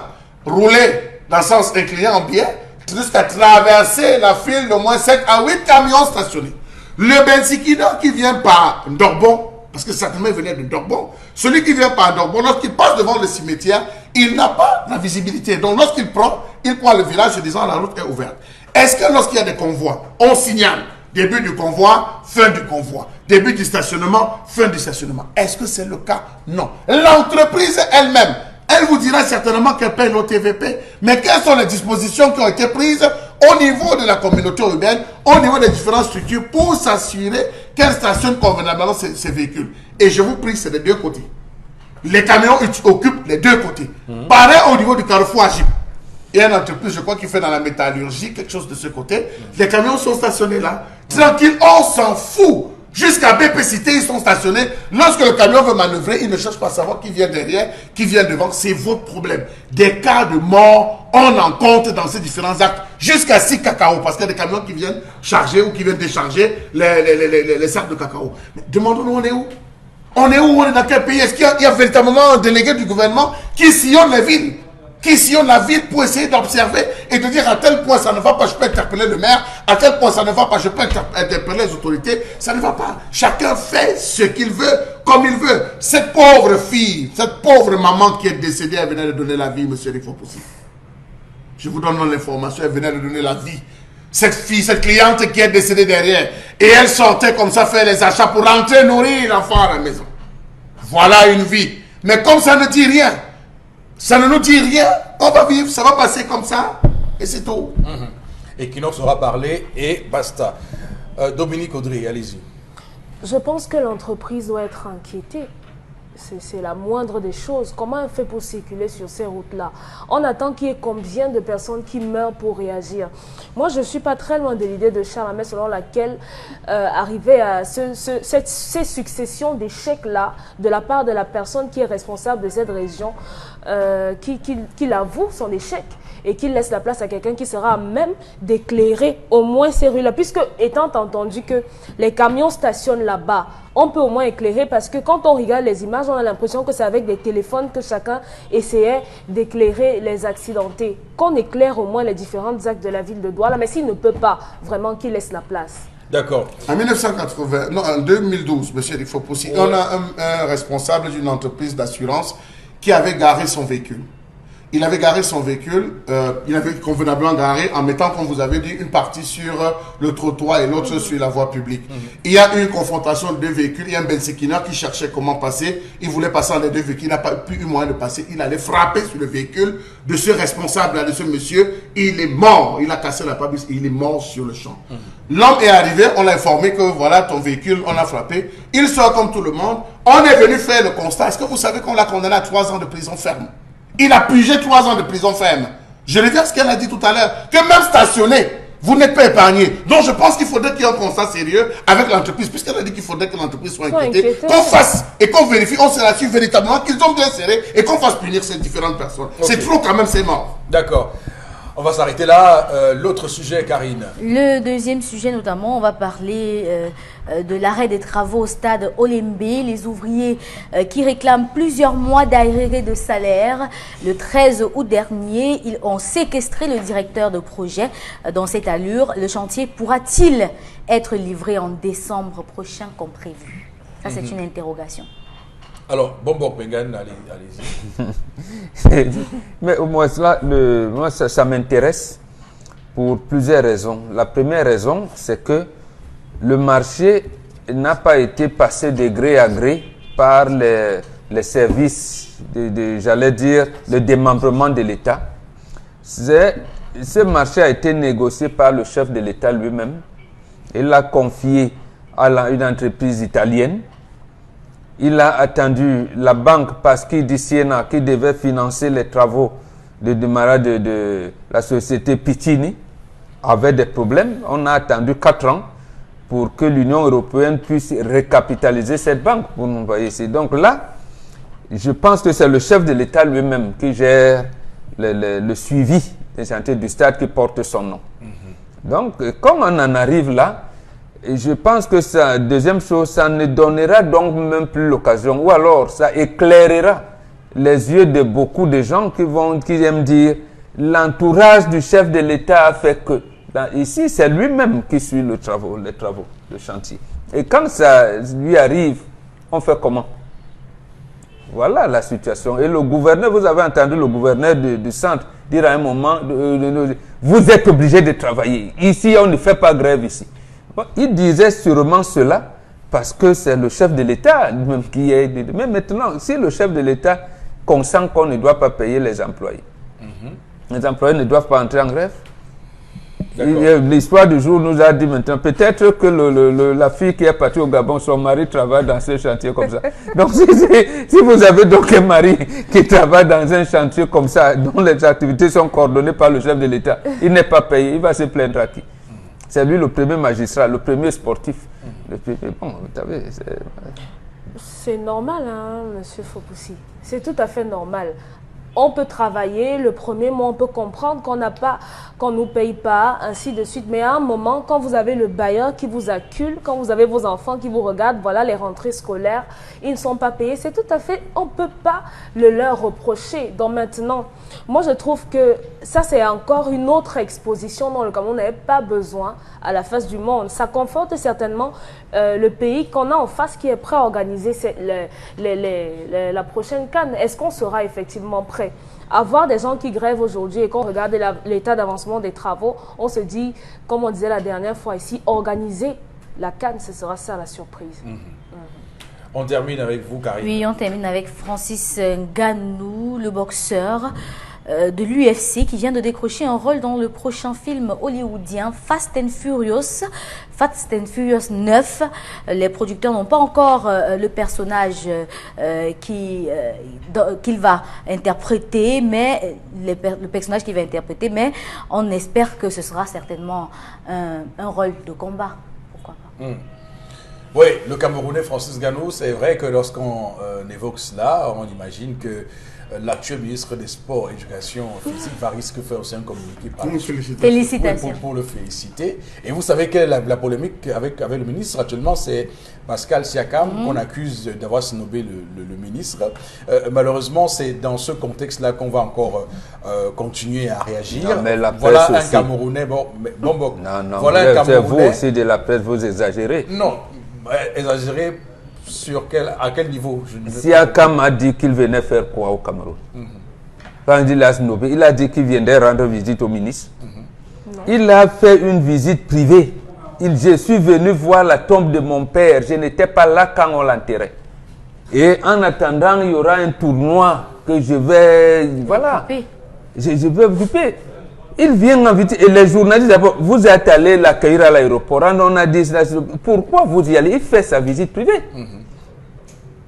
rouler dans le sens incliné en biais, jusqu'à traverser la file d'au moins 7 à 8 camions stationnés. Le Bensikina qui vient par Dorbon, parce que certainement il venait de Dorbon, celui qui vient par Dorbon, lorsqu'il passe devant le cimetière, il n'a pas la visibilité. Donc lorsqu'il prend le village en disant la route est ouverte. Est-ce que lorsqu'il y a des convois, on signale début du convoi, fin du convoi, début du stationnement, fin du stationnement? Est-ce que c'est le cas? Non. L'entreprise elle-même, elle vous dira certainement qu'elle paye l'OTVP, mais quelles sont les dispositions qui ont été prises au niveau de la communauté urbaine, au niveau des différentes structures pour s'assurer qu'elle stationne convenablement ces véhicules? Et je vous prie, c'est des deux côtés. Les camions occupent les deux côtés. Pareil au niveau du carrefour Agip. Il y a une entreprise, je crois, qui fait dans la métallurgie, quelque chose de ce côté. Les camions sont stationnés là. Tranquille, on s'en fout. Jusqu'à BP Cité, ils sont stationnés. Lorsque le camion veut manœuvrer, il ne cherche pas à savoir qui vient derrière, qui vient devant. C'est votre problème. Des cas de mort, on en compte dans ces différents actes. Jusqu'à 6 cacao, parce qu'il y a des camions qui viennent charger ou qui viennent décharger les sacs de cacao. Mais demandons-nous, on est où? On est où? On est dans quel pays? Est-ce qu'il y a véritablement un délégué du gouvernement qui sillonne les villes? Qui sillonne la ville pour essayer d'observer et de dire à tel point ça ne va pas, je peux interpeller le maire, à tel point ça ne va pas, je peux interpeller les autorités, ça ne va pas. Chacun fait ce qu'il veut, comme il veut. Cette pauvre fille, cette pauvre maman qui est décédée, elle venait de donner la vie, monsieur Éric Fopoussi. Je vous donne l'information, elle venait de donner la vie. Cette fille, cette cliente qui est décédée derrière, et elle sortait comme ça faire les achats pour rentrer nourrir l'enfant à la maison. Voilà une vie. Mais comme ça ne dit rien, ça ne nous dit rien, on va vivre, ça va passer comme ça, et c'est tout. Et qui n'en sera parlé, et basta. Dominique Audrey, allez-y. Je pense que l'entreprise doit être inquiétée. C'est la moindre des choses. Comment elle fait pour circuler sur ces routes-là? On attend qu'il y ait combien de personnes qui meurent pour réagir? Moi, je ne suis pas très loin de l'idée de Charles, mais selon laquelle arriver à ces successions d'échecs-là de la part de la personne qui est responsable de cette région, qu'il avoue son échec et qu'il laisse la place à quelqu'un qui sera à même d'éclairer au moins ces rues-là. Puisque, étant entendu que les camions stationnent là-bas, on peut au moins éclairer parce que quand on regarde les images, on a l'impression que c'est avec des téléphones que chacun essayait d'éclairer les accidentés. Qu'on éclaire au moins les différents actes de la ville de Douala, mais s'il ne peut pas, vraiment qu'il laisse la place. D'accord. En 1980, non, en 2012, M. Éric Fopoussi, on a un responsable d'une entreprise d'assurance qui avait garé son véhicule. Il avait garé son véhicule, il avait convenablement garé en mettant, comme vous avez dit, une partie sur le trottoir et l'autre sur la voie publique. Il y a eu une confrontation de deux véhicules. Il y a un Bensikina qui cherchait comment passer. Il voulait passer entre les deux véhicules. Il n'a pas eu moyen de passer. Il allait frapper sur le véhicule de ce responsable, de ce monsieur. Il est mort. Il a cassé la pare-brise. Il est mort sur le champ. L'homme est arrivé. On l'a informé que voilà ton véhicule, on a frappé. Il sort comme tout le monde. On est venu faire le constat. Est-ce que vous savez qu'on l'a condamné à 3 ans de prison ferme? Il a purgé 3 ans de prison ferme. Je reviens à ce qu'elle a dit tout à l'heure. Que même stationné, Vous n'êtes pas épargné. Donc je pense qu'il faudrait qu'il y ait un constat sérieux avec l'entreprise, puisqu'elle a dit qu'il faudrait que l'entreprise soit inquiétée, qu'on fasse et qu'on vérifie, on se rassure véritablement qu'ils ont bien serré et qu'on fasse punir ces différentes personnes. Okay. C'est trop quand même, c'est mort. D'accord. On va s'arrêter là. L'autre sujet, Karine. Le deuxième sujet, notamment, on va parler de l'arrêt des travaux au stade Olembe. Les ouvriers qui réclament plusieurs mois d'arrêt de salaire. Le 13 août dernier, ils ont séquestré le directeur de projet. Dans cette allure, le chantier pourra-t-il être livré en décembre prochain comme prévu? Ça, c'est une interrogation. Alors, Bombok Bengan, allez-y. Mais au moins, là, moi, ça m'intéresse pour plusieurs raisons. La première raison, c'est que le marché n'a pas été passé de gré à gré par les services, j'allais dire, le démembrement de l'État. Ce marché a été négocié par le chef de l'État lui-même. Il l'a confié à une entreprise italienne. Il a attendu la banque parce qu'il dit Siena qui devait financer les travaux de démarrage de la société Piccini avait des problèmes. On a attendu 4 ans pour que l'Union européenne puisse recapitaliser cette banque pour nous envoyer ici. Donc là, je pense que c'est le chef de l'État lui-même qui gère le suivi des chantiers du stade qui porte son nom. Donc, comme on en arrive là, et je pense que ça, deuxième chose, ça ne donnera donc même plus l'occasion, ou alors ça éclairera les yeux de beaucoup de gens qui aiment dire l'entourage du chef de l'État a fait que. Ici, c'est lui-même qui suit les travaux, le chantier. Et quand ça lui arrive, on fait comment? Voilà la situation. Et le gouverneur, vous avez entendu le gouverneur du centre dire à un moment, vous êtes obligé de travailler. Ici, on ne fait pas grève ici. Il disait sûrement cela parce que c'est le chef de l'État même qui est... Mais maintenant, si le chef de l'État consent qu'on ne doit pas payer les employés, les employés ne doivent pas entrer en grève. L'histoire du jour nous a dit maintenant, peut-être que la fille qui est partie au Gabon, son mari travaille dans ce chantier comme ça. Donc si vous avez donc un mari qui travaille dans un chantier comme ça, dont les activités sont coordonnées par le chef de l'État, il n'est pas payé, il va se plaindre à qui? C'est lui le premier magistrat, le premier sportif. Bon, vous savez, c'est normal, hein, monsieur Fopoussi. C'est tout à fait normal. On peut travailler, le premier mois, on peut comprendre qu'on n'a pas, qu'on ne nous paye pas, ainsi de suite. Mais à un moment, quand vous avez le bailleur qui vous accule, quand vous avez vos enfants qui vous regardent, voilà les rentrées scolaires, ils ne sont pas payés. C'est tout à fait, on ne peut pas le leur reprocher. Donc maintenant, moi je trouve que ça c'est encore une autre exposition dont le Cameroun n'avait pas besoin à la face du monde. Ça conforte certainement le pays qu'on a en face qui est prêt à organiser la prochaine CAN. Est-ce qu'on sera effectivement prêt? Avoir des gens qui grèvent aujourd'hui et qu'on regarde l'état d'avancement des travaux, on se dit, comme on disait la dernière fois ici, organiser la CAN, ce sera ça la surprise. On termine avec vous, Karine. Oui, on termine avec Francis Ngannou, le boxeur de l'UFC qui vient de décrocher un rôle dans le prochain film hollywoodien Fast and Furious 9. Les producteurs n'ont pas encore le personnage qu'il va interpréter, mais le personnage qu'il va interpréter, mais on espère que ce sera certainement un rôle de combat. Pourquoi pas? Oui, le Camerounais Francis Ngannou, c'est vrai que lorsqu'on évoque cela, on imagine que l'actuel ministre des Sports et Éducation physique va risquer de faire aussi un communiqué par Félicitations. Pour le féliciter. Et vous savez que la polémique avec le ministre actuellement, c'est Pascal Siakam qu'on accuse d'avoir snobé le ministre. Malheureusement, c'est dans ce contexte-là qu'on va encore continuer à réagir. Non, mais la presse voilà un aussi. Camerounais. Non, voilà un Camerounais. Vous aussi de la presse, vous exagérez. Non, exagéré. À quel niveau? Siakam a dit qu'il venait faire quoi au Cameroun? Quand il dit la snobé, il a dit qu'il viendrait rendre visite au ministre. Il a fait une visite privée. Je suis venu voir la tombe de mon père. Je n'étais pas là quand on l'enterrait. Et en attendant, il y aura un tournoi que je vais... Voilà. Je vais occuper. Il vient inviter, et les journalistes, d'abord, vous êtes allé l'accueillir à l'aéroport, on a dit, pourquoi vous y allez? Il fait sa visite privée.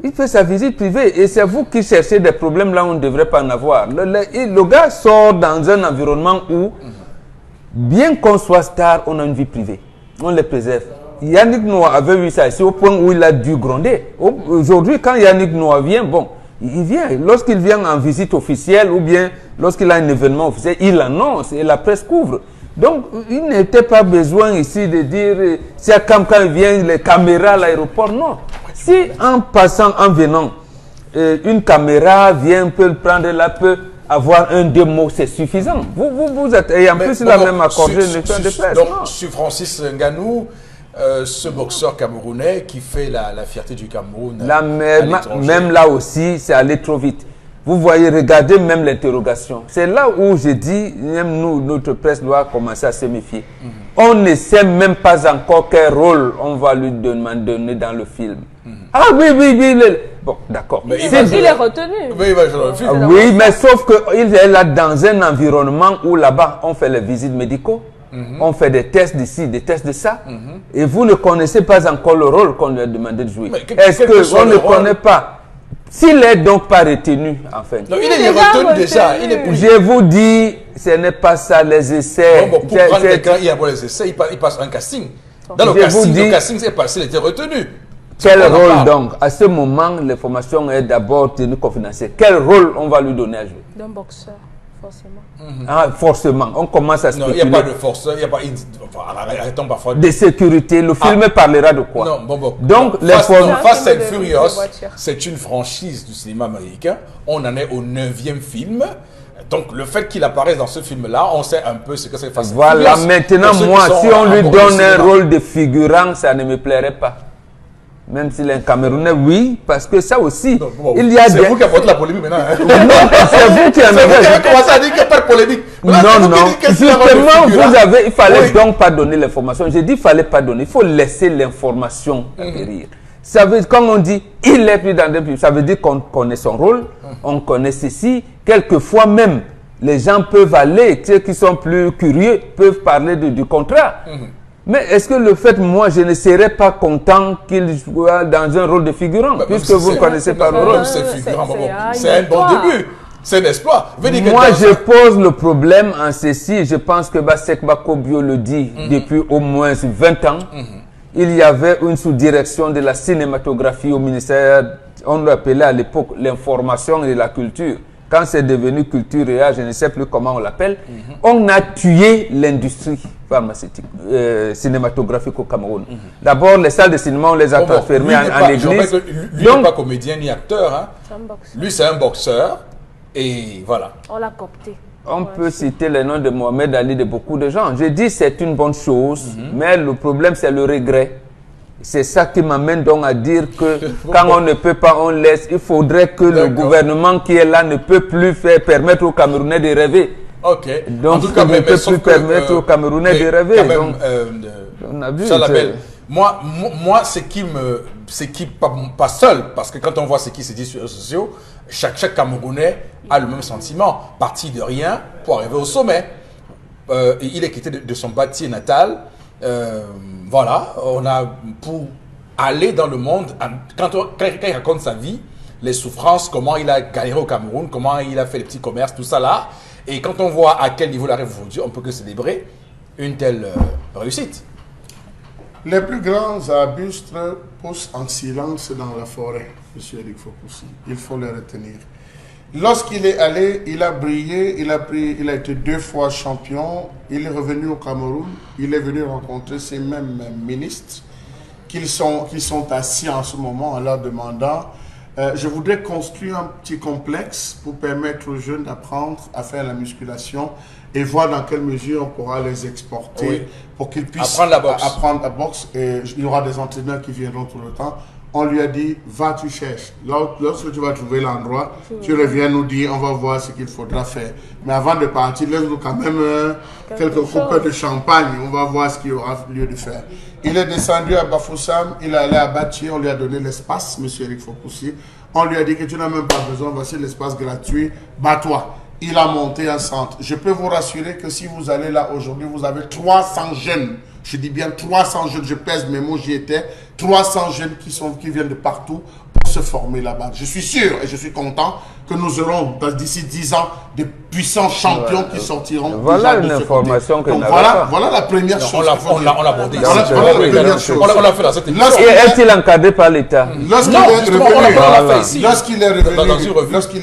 Il fait sa visite privée, et c'est vous qui cherchez des problèmes là où on ne devrait pas en avoir. Le gars sort dans un environnement où bien qu'on soit star, on a une vie privée. On les préserve. Yannick Noah avait vu ça ici au point où il a dû gronder. Aujourd'hui, quand Yannick Noah vient, bon, il vient. Lorsqu'il vient en visite officielle ou bien lorsqu'il a un événement officiel, il annonce et la presse couvre. Donc, il n'était pas besoin ici de dire si quand il vient, les caméras à l'aéroport. Non. Si en passant, en venant, une caméra vient, peut le prendre là, peut avoir un, deux mots, c'est suffisant. Vous êtes, et en plus, il a même accordé une émission de presse. Donc, sur Francis Ngannou, ce boxeur camerounais qui fait la fierté du Cameroun. Là, même là aussi, c'est allé trop vite. Vous voyez, regardez même l'interrogation. C'est là où je dis, même nous, notre presse doit commencer à se méfier. On ne sait même pas encore quel rôle on va lui donner dans le film. Ah oui. Bon, d'accord. Il est retenu. Oui, il va jouer dans le film. Oui, mais sauf qu'il est là dans un environnement où là-bas, on fait les visites médicaux. On fait des tests d'ici, des tests de ça. Et vous ne connaissez pas encore le rôle qu'on lui a demandé de jouer. Est-ce qu'on ne connaît pas? S'il n'est donc pas retenu, en fait. Non, il est retenu déjà. Je vous dis, ce n'est pas ça les essais. Bon, pour prendre quelqu'un, il y a les essais, il passe un casting. Dans le casting, c'est passé, il était retenu. Quel rôle donc? À ce moment, l'information est d'abord tenue confidentielle. Quel rôle on va lui donner à jouer? D'un boxeur, forcément. Ah, forcément. On commence à spéculer. Non, il n'y a pas de force, il n'y a pas... Arrêtons parfois. De sécurité. Le film parlera de quoi? Non, bon. Donc, Fast and Furious, c'est une franchise du cinéma américain. On en est au 9e film. Donc, le fait qu'il apparaisse dans ce film-là, on sait un peu ce que c'est Fast and Furious. Voilà, maintenant, moi, si on lui donne un rôle de figurant, ça ne me plairait pas. Même s'il est un Camerounais, oui, parce que ça aussi, il y a des... C'est vous qui apportez la polémique maintenant. Hein? Non, c'est vous qui avez commencé à dire qu'il n'y a pas de polémique. Non. Justement, il fallait donc pas donner l'information. J'ai dit qu'il ne fallait pas donner. Il faut laisser l'information atterrir. Ça veut dire, quand on dit il est plus dans des publics, ça veut dire qu'on connaît son rôle, on connaît ceci. Quelquefois même, les gens peuvent aller, ceux qui sont plus curieux, peuvent parler du contrat. Mais est-ce que le fait, moi, je ne serais pas content qu'il soit dans un rôle de figurant, puisque vous ne connaissez pas le rôle? C'est un bon début. C'est un exploit. Moi, je pose le problème en ceci. Je pense que Bassek Bakobio le dit depuis au moins 20 ans. Il y avait une sous-direction de la cinématographie au ministère, on l'appelait à l'époque l'information et la culture. Quand c'est devenu culture et art, je ne sais plus comment on l'appelle, on a tué l'industrie pharmaceutique, cinématographique au Cameroun. D'abord, les salles de cinéma, on les a fermées en église. Lui n'est pas comédien ni acteur. Hein. Lui, c'est un boxeur. Et voilà. On l'a coopté. On peut citer les noms de Mohamed Ali, de beaucoup de gens. Je dis c'est une bonne chose, mais le problème, c'est le regret. C'est ça qui m'amène donc à dire que quand on ne peut pas, on laisse. Il faudrait que le gouvernement qui est là ne peut plus permettre aux Camerounais de rêver. Ok. Donc, en tout cas, ne peut plus permettre aux Camerounais de rêver. Donc, on a vu. Moi, ce qui pas seul, parce que quand on voit ce qui se dit sur les réseaux sociaux, chaque Camerounais a le même sentiment, parti de rien pour arriver au sommet. Il est quitté de son bâti natal. Voilà, on a pour aller dans le monde, quand il raconte sa vie, les souffrances, comment il a galéré au Cameroun, comment il a fait les petits commerces, tout ça là. Et quand on voit à quel niveau il arrive aujourd'hui, on peut que célébrer une telle réussite. Les plus grands arbustes poussent en silence dans la forêt, M. Eric Fopoussi. Il faut les retenir. Lorsqu'il est allé, il a brillé, il a été 2 fois champion, il est revenu au Cameroun, il est venu rencontrer ces mêmes ministres qui sont assis en ce moment en leur demandant je voudrais construire un petit complexe pour permettre aux jeunes d'apprendre à faire la musculation et voir dans quelle mesure on pourra les exporter pour qu'ils puissent apprendre la boxe. Et il y aura des entraîneurs qui viendront tout le temps. On lui a dit, va, tu cherches. Lorsque tu vas trouver l'endroit, tu reviens nous dire, on va voir ce qu'il faudra faire. Mais avant de partir, laisse-nous quand même quelques coupes de champagne. On va voir ce qu'il y aura lieu de faire. Il est descendu à Bafoussam, il est allé à Bati, on lui a donné l'espace, M. Eric Fopoussi. On lui a dit que tu n'as même pas besoin, voici l'espace gratuit, bats-toi. Il a monté un centre. Je peux vous rassurer que si vous allez là aujourd'hui, vous avez 300 jeunes. Je dis bien 300 jeunes, je pèse mes mots, j'y étais. 300 jeunes qui viennent de partout pour se former là-bas. Je suis sûr et je suis content que nous aurons d'ici 10 ans des puissants champions qui sortiront. Voilà une information que nous avons. Voilà la première chose. On l'a abordé. Voilà la première chose. On l'a fait dans cette émission. Et est-il encadré par l'État? Lorsqu'il est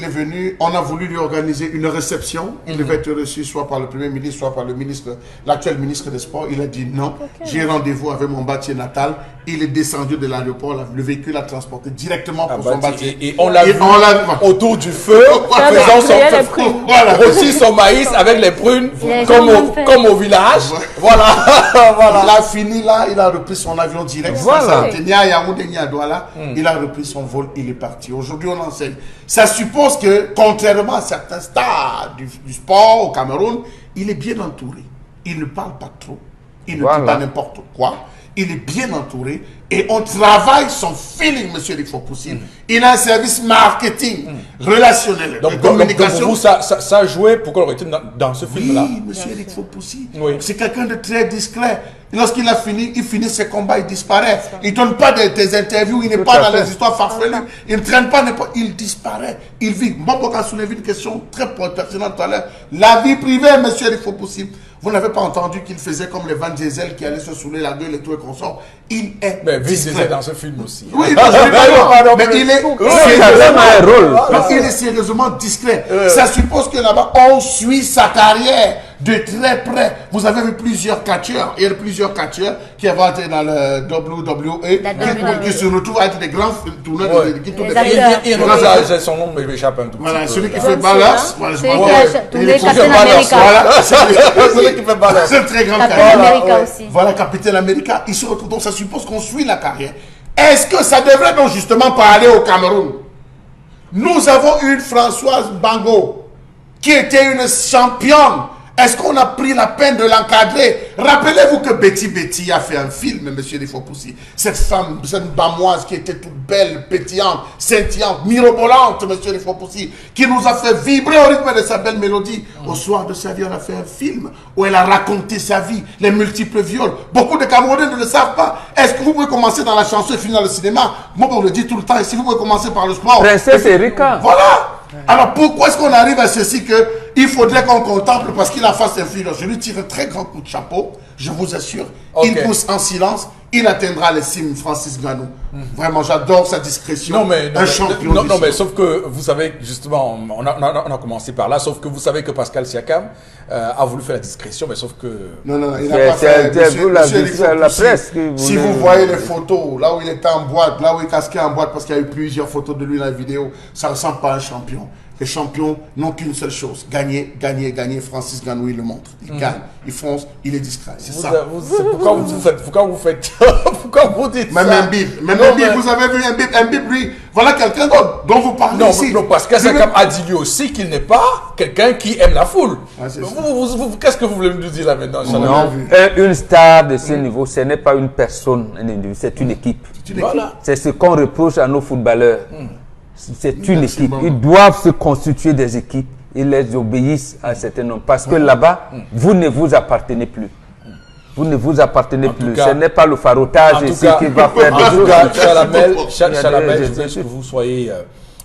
revenu, on a voulu lui organiser une réception. Il devait être reçu soit par le Premier ministre, soit par l'actuel ministre des Sports. Il a dit non. J'ai rendez-vous avec mon bâtier natal. Il est descendu de l'aéroport. Le véhicule a transporté directement pour son bâtier. Et on l'a vu autour du feu, faisant aussi son maïs avec les prunes, comme au village. Voilà. Il a fini là, il a repris son avion direct. Voilà. Il a repris son vol, il est parti. Aujourd'hui, on enseigne. Ça suppose que, contrairement à certains stars du sport au Cameroun, il est bien entouré. Il ne parle pas trop. Il ne dit pas n'importe quoi. Il est bien entouré et on travaille son feeling, monsieur Eric Fopoussi. Il a un service marketing, relationnel, de communication. Donc pour vous, ça a joué pour qu'on le retient dans ce film-là. Oui, monsieur Eric Fopoussi. Oui. C'est quelqu'un de très discret. Lorsqu'il a fini, il finit ses combats, il disparaît. Il ne donne pas des interviews, il n'est pas dans les histoires farfelues. Il ne traîne pas, il disparaît. Il vit. Mbomboka a soulevé une question très pertinente tout à l'heure. La vie privée, monsieur Eric Fopoussi. Vous n'avez pas entendu qu'il faisait comme les Van Diesel qui allaient se saouler la gueule et tout et consorts. Il est discret. Dans ce film aussi. Oui, mais il est sérieusement discret. Ça suppose que là-bas, on suit sa carrière de très près. Vous avez vu plusieurs catcheurs. Il y a plusieurs catcheurs qui avaient été dans le WWE, qui se retrouvent à être des grands tourneurs de l'équipe. Son nom m'échappe un tout petit peu. Voilà, celui qui fait Ballas. C'est un très grand carrière. Voilà, Capitaine America. Il se retrouve, donc ça suppose qu'on suit la carrière. Est-ce que ça devrait donc justement parler au Cameroun? Nous avons une Françoise Bango qui était une championne. Est-ce qu'on a pris la peine de l'encadrer? Rappelez-vous que Betty a fait un film, monsieur Fopoussi. Cette femme, cette bamoise qui était toute belle, pétillante, scintillante, mirobolante, monsieur Fopoussi, qui nous a fait vibrer au rythme de sa belle mélodie. Au soir de sa vie, on a fait un film où elle a raconté sa vie, les multiples viols. Beaucoup de Camerounais ne le savent pas. Est-ce que vous pouvez commencer dans la chanson et finir dans le cinéma? Moi, on le dit tout le temps. Et si vous pouvez commencer par le sport. Princesse Erika. Voilà. Alors pourquoi est-ce qu'on arrive à ceci que il faudrait qu'on contemple parce qu'il a face influence? Je lui tire un très grand coup de chapeau, je vous assure. Il pousse en silence, il atteindra les cimes, Francis Ngannou. Vraiment, j'adore sa discrétion. Un champion. Non, mais sauf que vous savez, justement, on a commencé par là, sauf que vous savez que Pascal Siakam a voulu faire la discrétion, mais sauf que... Non, il n'a pas fait. La presse. Si vous voyez les photos, là où il était en boîte, là où il casquait en boîte, parce qu'il y a eu plusieurs photos de lui dans la vidéo, ça ne ressemble pas à un champion. Les champions n'ont qu'une seule chose, gagner, gagner, gagner. Francis Ngannou, il le montre. Il gagne, il fonce, il est discret. C'est ça. Pourquoi vous faites pourquoi vous dites même ça? Même Mbib, vous avez vu Mbib, lui, voilà quelqu'un d'autre dont vous parlez ici. Non, parce que Siakam a dit lui aussi qu'il n'est pas quelqu'un qui aime la foule. Qu'est-ce que vous voulez nous dire là maintenant? Non, une star de ce niveau, ce n'est pas une personne, un individu, c'est une équipe. C'est ce qu'on reproche à nos footballeurs. C'est une équipe. Ils doivent se constituer des équipes. Ils les obéissent à certains noms. Parce que là-bas, vous ne vous appartenez plus. Vous ne vous appartenez plus. Ce n'est pas le farotage ici qui va faire des choses. Chalamel, je veux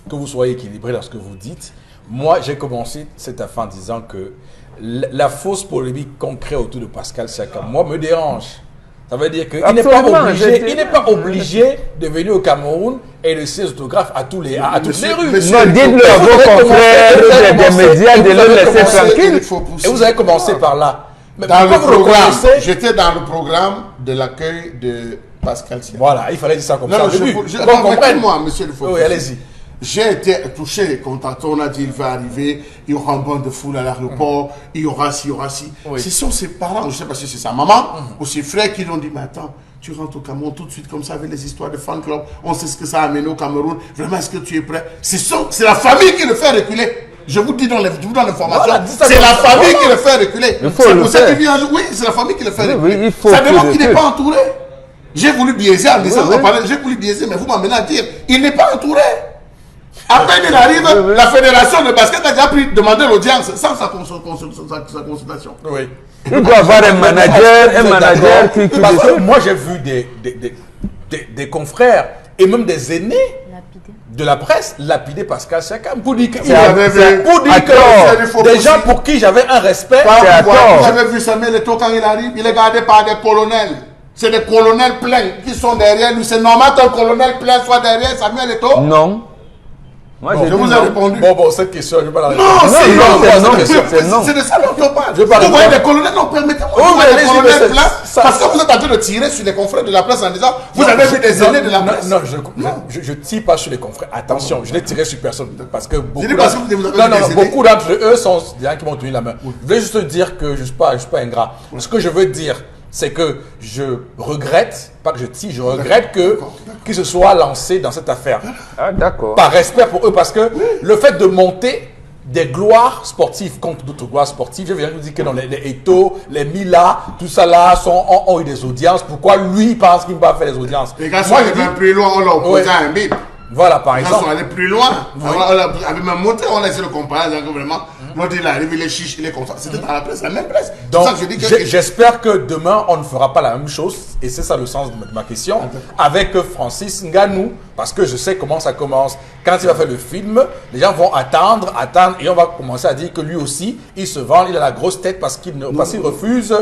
que vous soyez équilibré dans ce que vous dites. Moi, j'ai commencé cette affaire en disant que la fausse polémique qu'on crée autour de Pascal Siakam, moi, me dérange. Ça veut dire qu'il n'est pas obligé de venir au Cameroun et laisser ses autographes à toutes les rues. Non, dites-le à vos confrères des médias de le laisser tranquille. Et vous avez commencé par là. J'étais dans le programme de l'accueil de Pascal Siakam. Voilà, il fallait dire ça comme ça au début. Moi, monsieur le Fopoussi. Oui, allez-y. J'ai été touché quand on a dit il va arriver, il y aura un banc de foule à l'aéroport, il y aura ci, il y aura ci. Oui. Ce sont ses parents, je ne sais pas si c'est sa maman ou ses frères qui lui ont dit, mais attends, tu rentres au Cameroun tout de suite comme ça avec les histoires de fan club, on sait ce que ça a amené au Cameroun, vraiment est-ce que tu es prêt? C'est la famille qui le fait reculer. Je vous dis dans l'information, voilà, c'est la famille qui le fait reculer. C'est pour ça qu'il vient. Oui, c'est la famille qui le fait reculer. Ça démontre qu'il n'est pas entouré. J'ai voulu biaiser en disant, j'ai voulu biaiser, mais vous m'amenez à dire, il n'est pas entouré. À peine il arrive, la fédération de basket a déjà demandé l'audience sans sa consultation. Oui. Il doit avoir un manager qui... Parce que moi j'ai vu des confrères et même des aînés de la presse lapider Pascal Siakam pour dire que, Faut des gens pour qui j'avais un respect. J'avais vu Samuel Eto'o quand il arrive, il est gardé par des colonels. C'est des colonels pleins qui sont derrière lui. C'est normal qu'un colonel plein soit derrière Samuel Eto'o? Non. Moi, je vous ai répondu. Bon, cette question, je ne vais pas la répondre. Non, c'est de ça dont on parle. Vous voyez des colonels, non, permettez-moi. Des colonels pleins, parce que vous êtes en train de tirer sur les confrères de la presse en disant, vous avez vu des aînés de la presse. Non, je ne tire pas sur les confrères. Attention, je n'ai tiré sur personne. Parce que beaucoup d'entre eux sont des gens qui m'ont tenu la main. Je voulais juste dire que je ne suis pas ingrat. Ce que je veux dire, c'est que je regrette, pas que je tire, je regrette qu'ils se soient lancés dans cette affaire. Ah, d'accord. Par respect pour eux, parce que le fait de monter des gloires sportives contre d'autres gloires sportives, je viens de vous dire que dans les Eto'o, les Mila, tout ça là ont eu des audiences. Pourquoi lui pense qu'il ne va pas faire des audiences? Les gars sont allés plus loin, on l'a opposé à un bip. Voilà, par exemple. Ils sont allés plus loin. On avait même monté, on a essayé de comparer, vraiment. L'autre, il arrive, il est chiche, il est content. C'était dans la presse, la même presse. Donc, j'espère que demain, on ne fera pas la même chose. Et c'est ça le sens de ma question. Avec Francis Ngannou. Parce que je sais comment ça commence. Quand il va faire le film, les gens vont attendre. Et on va commencer à dire que lui aussi, il se vend, il a la grosse tête parce qu'il refuse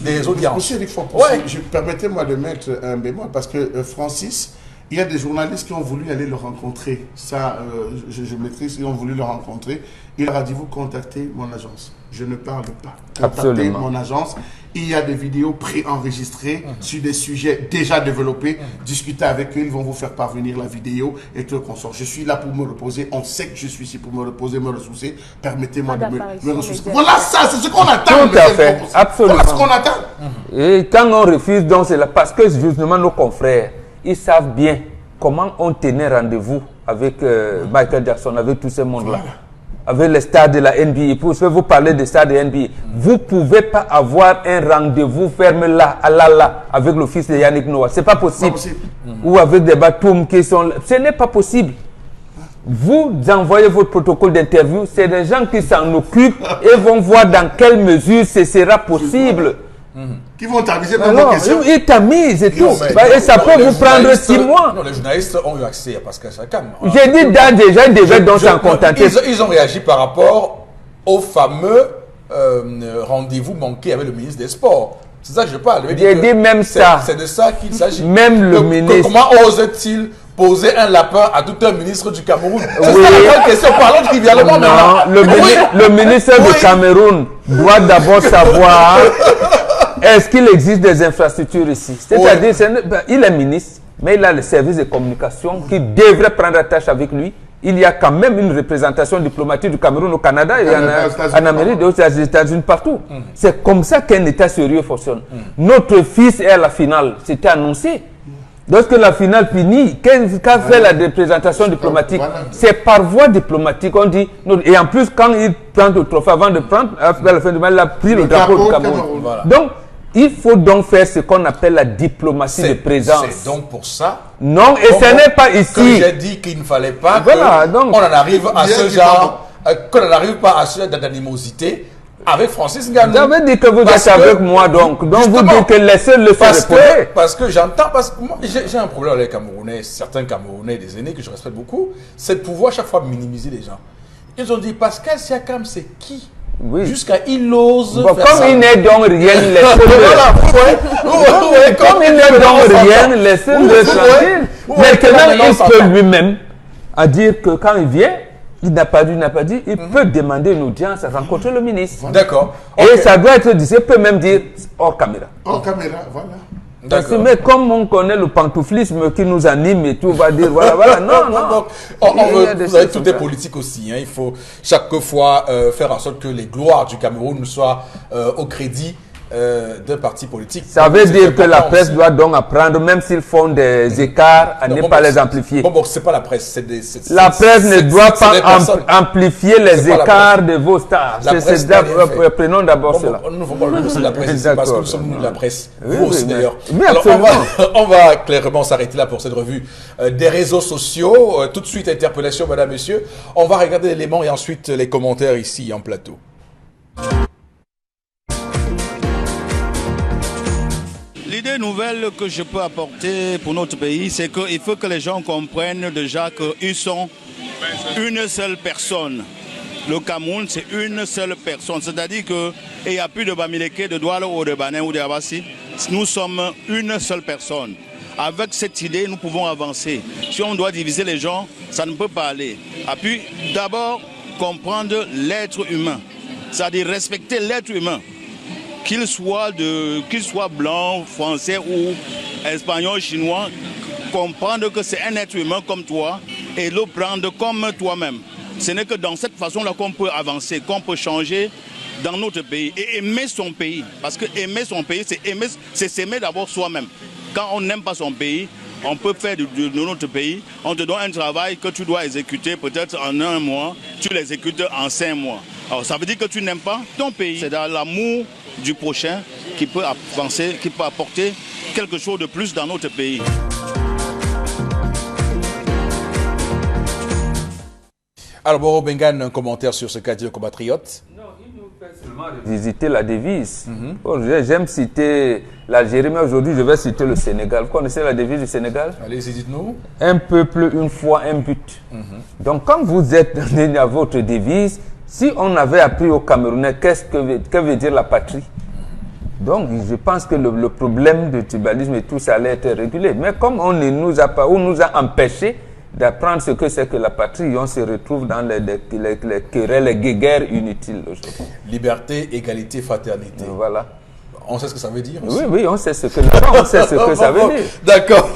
des audiences. Monsieur Eric permettez-moi de mettre un bémol parce que Francis, il y a des journalistes qui ont voulu aller le rencontrer. Ça, je maîtrise, ils ont voulu le rencontrer. Il leur a dit, vous contactez mon agence. Je ne parle pas. Contactez Absolument. mon agence. Il y a des vidéos préenregistrées sur des sujets déjà développés. Discutez avec eux, ils vont vous faire parvenir la vidéo et tout le consort. Je suis là pour me reposer. On sait que je suis ici pour me reposer, me ressourcer. Permettez-moi de me ressourcer. Voilà ça, c'est ce qu'on attend. Tout à fait, absolument. Voilà ce qu'on attend. Et quand on refuse, donc c'est là parce que justement nos confrères, ils savent bien comment on tenait rendez-vous avec Michael Jackson, avec tous ces mondes-là. Voilà. Avec les stars de la NBA. Pour vous parler des stars de la NBA, vous ne pouvez pas avoir un rendez-vous ferme là, avec le fils de Yannick Noah. Ce n'est pas possible. Ou avec des Batum qui sont là. Ce n'est pas possible. Vous envoyez votre protocole d'interview, c'est des gens qui s'en occupent et vont voir dans quelle mesure ce sera possible. Qui vont t'aviser pour vos questions. Ils t'amusent et tout. Et ça peut vous prendre 6 mois. Non, les journalistes ont eu accès à Pascal Siakam. J'ai dit déjà, ils devaient donc s'en contenter. Ils ont réagi par rapport au fameux rendez-vous manqué avec le ministre des Sports. C'est ça que je parle. J'ai dit même ça. C'est de ça qu'il s'agit. Même le ministre. Comment ose-t-il poser un lapin à tout un ministre du Cameroun? C'est ça la grande question. Parlons trivialement maintenant. Le ministre du Cameroun doit d'abord savoir est-ce qu'il existe des infrastructures ici. C'est-à-dire, il est ministre, mais il a le service de communication qui devrait prendre attache avec lui. Il y a quand même une représentation diplomatique du Cameroun au Canada et en Amérique, aux États-Unis, partout. C'est comme ça qu'un État sérieux fonctionne. Notre fils est à la finale, c'était annoncé. Lorsque la finale finit, qu'a fait la représentation diplomatique? C'est par voie diplomatique, on dit. Et en plus, quand il prend le trophée, avant de prendre, à la fin du match, il a pris le drapeau du Cameroun. Voilà. Donc, il faut donc faire ce qu'on appelle la diplomatie de présence. C'est donc pour ça. Non, et ce n'est pas ici. Que j'ai dit qu'il ne fallait pas qu'on en arrive à ce genre, qu'on n'arrive pas à ce genre d'animosité avec Francis Ngannou. Ça veut dire que vous êtes avec moi donc. Donc vous dites que laissez-le se reposer. Parce que j'entends, parce que moi j'ai un problème avec les Camerounais, certains Camerounais, des aînés que je respecte beaucoup, c'est de pouvoir chaque fois minimiser les gens. Ils ont dit Pascal Siakam, c'est qui? Oui. Jusqu'à il ose faire comme ça. Il n'est donc rien, laissez-le. Comme il n'est donc rien, laissez-le tranquille. Maintenant, il peut lui-même à dire que quand il vient, il n'a pas dit, il peut demander une audience à rencontrer le ministre. D'accord. Et ça doit être dit, il peut même dire hors caméra. Hors caméra, voilà. Mais comme on connaît le pantouflisme qui nous anime et tout, on va dire voilà. Non. Vous avez tout est politique aussi. Hein. Il faut chaque fois faire en sorte que les gloires du Cameroun soient au crédit d'un parti politique. Ça veut dire que la presse doit donc apprendre, même s'ils font des écarts, à ne pas les amplifier. Bon, c'est pas la presse. La presse ne doit pas amplifier les écarts de vos stars. Prenons d'abord cela. Nous ne faisons pas le procès de la presse ici parce que nous sommes nous de la presse. Vous aussi d'ailleurs. Alors, on va clairement s'arrêter là pour cette revue des réseaux sociaux. Tout de suite, interpellation, madame, monsieur. On va regarder l'élément et ensuite les commentaires ici en plateau. L'idée nouvelle que je peux apporter pour notre pays, c'est qu'il faut que les gens comprennent déjà qu'ils sont une seule personne. Le Cameroun, c'est une seule personne. C'est-à-dire qu'il n'y a plus de Bamileke, de Douala ou de Banin ou de Abassi. Nous sommes une seule personne. Avec cette idée, nous pouvons avancer. Si on doit diviser les gens, ça ne peut pas aller. Et puis, d'abord, comprendre l'être humain. C'est-à-dire respecter l'être humain. Qu'il soit blanc, français ou espagnol, chinois, comprendre que c'est un être humain comme toi et le prendre comme toi-même. Ce n'est que dans cette façon-là qu'on peut avancer, qu'on peut changer dans notre pays et aimer son pays. Parce que aimer son pays, c'est s'aimer d'abord soi-même. Quand on n'aime pas son pays, on peut faire de notre pays, on te donne un travail que tu dois exécuter peut-être en 1 mois, tu l'exécutes en 5 mois. Alors ça veut dire que tu n'aimes pas ton pays. C'est dans l'amour du prochain qui peut avancer, qui peut apporter quelque chose de plus dans notre pays. Alors, Boro Bengan, un commentaire sur ce qu'a dit le compatriote? Non, il nous fait seulement visiter la devise. Bon, j'aime citer l'Algérie, mais aujourd'hui, je vais citer le Sénégal. Vous connaissez la devise du Sénégal? Allez-y, dites-nous. Un peuple, une foi, un but. Donc, quand vous êtes à votre devise, si on avait appris aux Camerounais, que veut dire la patrie? Donc, je pense que le problème du tribalisme et tout ça allait être régulé. Mais comme on ne nous a pas, on nous a empêchés d'apprendre ce que c'est que la patrie, on se retrouve dans les querelles, les guerres inutiles aujourd'hui. Liberté, égalité, fraternité. Voilà. On sait ce que ça veut dire aussi. Oui, on sait ce que, ça veut dire. D'accord.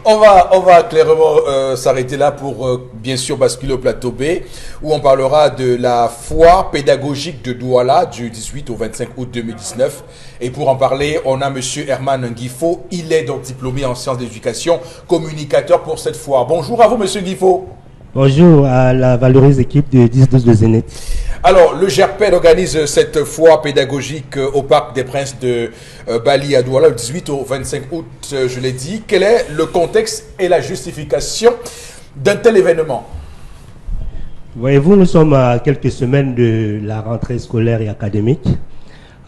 On va clairement s'arrêter là pour bien sûr basculer au plateau B où on parlera de la foire pédagogique de Douala du 18 au 25 août 2019. Et pour en parler, on a monsieur Herman Nguifo. Il est donc diplômé en sciences d'éducation, communicateur pour cette foire. Bonjour à vous, monsieur Nguifo. Bonjour à la valeureuse équipe de 10-12 de Zénith. Alors, le GERPED organise cette foire pédagogique au Parc des Princes de Bali à Douala, le 18 au 25 août, je l'ai dit. Quel est le contexte et la justification d'un tel événement? Voyez-vous, nous sommes à quelques semaines de la rentrée scolaire et académique,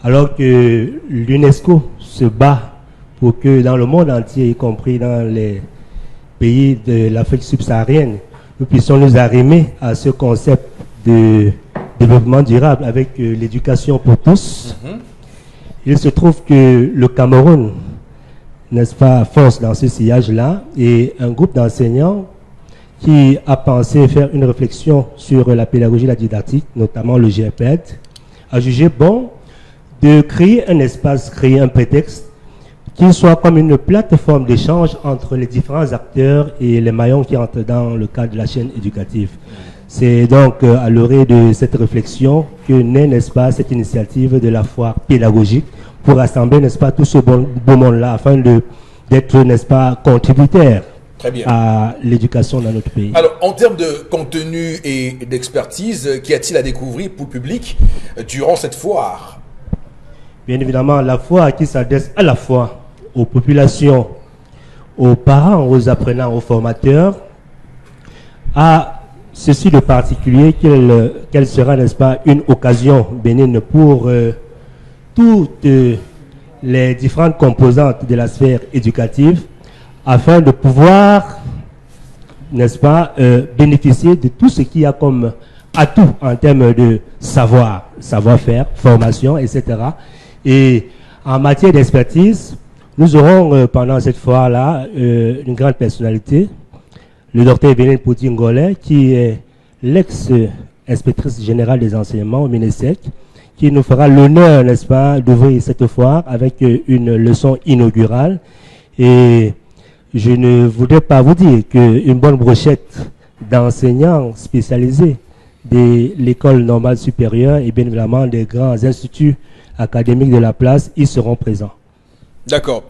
alors que l'UNESCO se bat pour que dans le monde entier, y compris dans les pays de l'Afrique subsaharienne, nous puissions nous arrimer à ce concept de développement durable avec l'éducation pour tous. Il se trouve que le Cameroun, n'est-ce pas, fonce dans ce sillage-là, et un groupe d'enseignants qui a pensé faire une réflexion sur la pédagogie et la didactique, notamment le GERPED, a jugé bon de créer un espace, créer un prétexte qui soit comme une plateforme d'échange entre les différents acteurs et les maillons qui entrent dans le cadre de la chaîne éducative. C'est donc à l'orée de cette réflexion que naît, n'est-ce pas, cette initiative de la foire pédagogique pour rassembler, n'est-ce pas, tout ce beau monde-là afin d'être, n'est-ce pas, contributaire à l'éducation dans notre pays. Alors, en termes de contenu et d'expertise, qu'y a-t-il à découvrir pour le public durant cette foire? Bien évidemment, la foire qui s'adresse à la fois aux populations, aux parents, aux apprenants, aux formateurs, a ceci de particulier qu'elle sera, n'est-ce pas, une occasion bénigne pour toutes les différentes composantes de la sphère éducative afin de pouvoir, n'est-ce pas, bénéficier de tout ce qu'il y a comme atout en termes de savoir-faire, formation, etc. Et en matière d'expertise, nous aurons pendant cette foire-là une grande personnalité, le docteur Eveline Pouti-Ngolais, qui est l'ex-inspectrice générale des enseignements au MINESEC, qui nous fera l'honneur, n'est-ce pas, d'ouvrir cette foire avec une leçon inaugurale. Et je ne voudrais pas vous dire qu'une bonne brochette d'enseignants spécialisés de l'école normale supérieure et bien évidemment des grands instituts académiques de la place y seront présents. D'accord.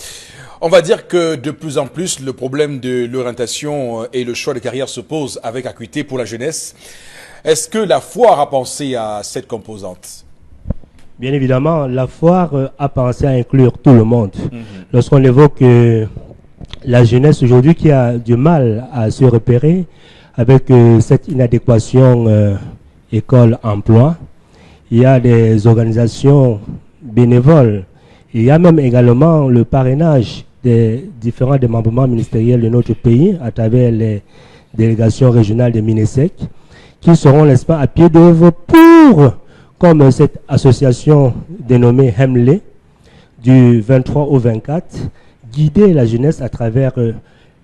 On va dire que de plus en plus, le problème de l'orientation et le choix de carrière se pose avec acuité pour la jeunesse. Est-ce que la foire a pensé à cette composante? Bien évidemment, la foire a pensé à inclure tout le monde. Lorsqu'on évoque la jeunesse aujourd'hui qui a du mal à se repérer avec cette inadéquation école-emploi, il y a des organisations bénévoles Il y a même également le parrainage des différents démembrements ministériels de notre pays à travers les délégations régionales de MINESEC qui seront, n'est-ce pas, à pied d'œuvre pour, comme cette association dénommée Hemley, du 23 au 24, guider la jeunesse à travers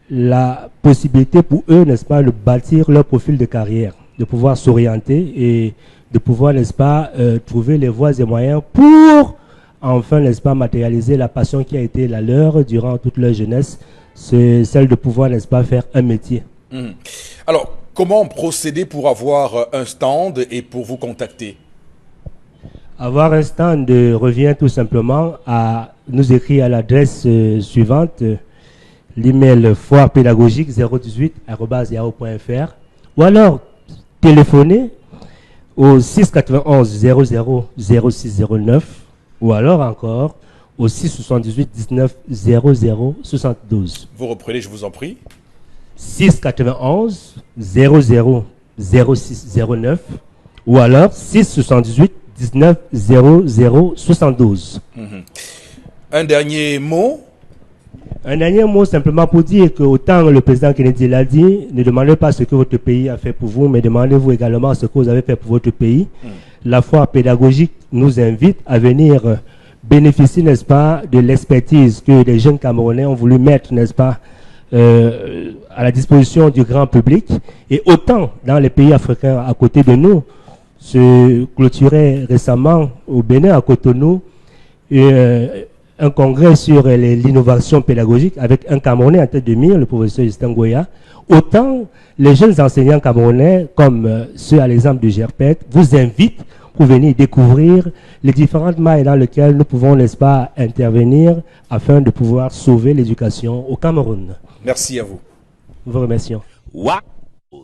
la possibilité pour eux, n'est-ce pas, de bâtir leur profil de carrière, de pouvoir s'orienter et de pouvoir, n'est-ce pas, trouver les voies et moyens pour enfin, n'est-ce pas, matérialiser la passion qui a été la leur durant toute leur jeunesse, c'est celle de pouvoir, n'est-ce pas, faire un métier. Alors, comment procéder pour avoir un stand et pour vous contacter? Avoir un stand revient tout simplement à nous écrire à l'adresse suivante, l'email foirepédagogique 018@yahoo.fr ou alors téléphoner au 691 00 0609 ou alors encore au 678 19 00 72. Vous reprenez, je vous en prie. 691 00 0609 ou alors 678 19 00 72. Un dernier mot. Un dernier mot simplement pour dire que autant le président Kennedy l'a dit, ne demandez pas ce que votre pays a fait pour vous, mais demandez-vous également ce que vous avez fait pour votre pays. La foi pédagogique nous invite à venir bénéficier, n'est-ce pas, de l'expertise que les jeunes Camerounais ont voulu mettre, n'est-ce pas, à la disposition du grand public. Et autant dans les pays africains à côté de nous, se clôturait récemment au Bénin, à Cotonou, un congrès sur l'innovation pédagogique avec un Camerounais en tête de mire, le professeur Justin Goya. Autant les jeunes enseignants camerounais, comme ceux à l'exemple de GERPED, vous invitent pour venir découvrir les différentes mailles dans lesquelles nous pouvons, n'est-ce pas, intervenir afin de pouvoir sauver l'éducation au Cameroun. Merci à vous. Nous vous remercions. Wow.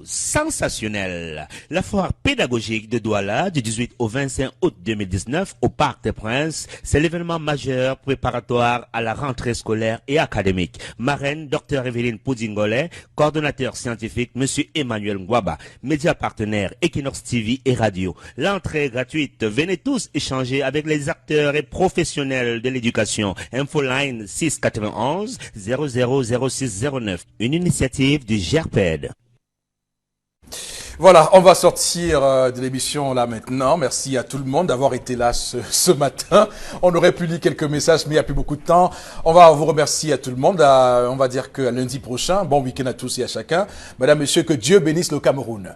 Sensationnel. La foire pédagogique de Douala du 18 au 25 août 2019 au Parc des Princes, c'est l'événement majeur préparatoire à la rentrée scolaire et académique. Marraine, Dr Evelyne Poudingolais, coordonnateur scientifique, Monsieur Emmanuel Ngwaba, média partenaire Equinox TV et Radio. L'entrée est gratuite. Venez tous échanger avec les acteurs et professionnels de l'éducation. Infoline 691 000609. Une initiative du GERPED. Voilà, on va sortir de l'émission là maintenant. Merci à tout le monde d'avoir été là ce matin. On aurait pu lire quelques messages, mais il n'y a plus beaucoup de temps. On va vous remercier à tout le monde. On va dire que lundi prochain, bon week-end à tous et à chacun. Madame, Monsieur, que Dieu bénisse le Cameroun.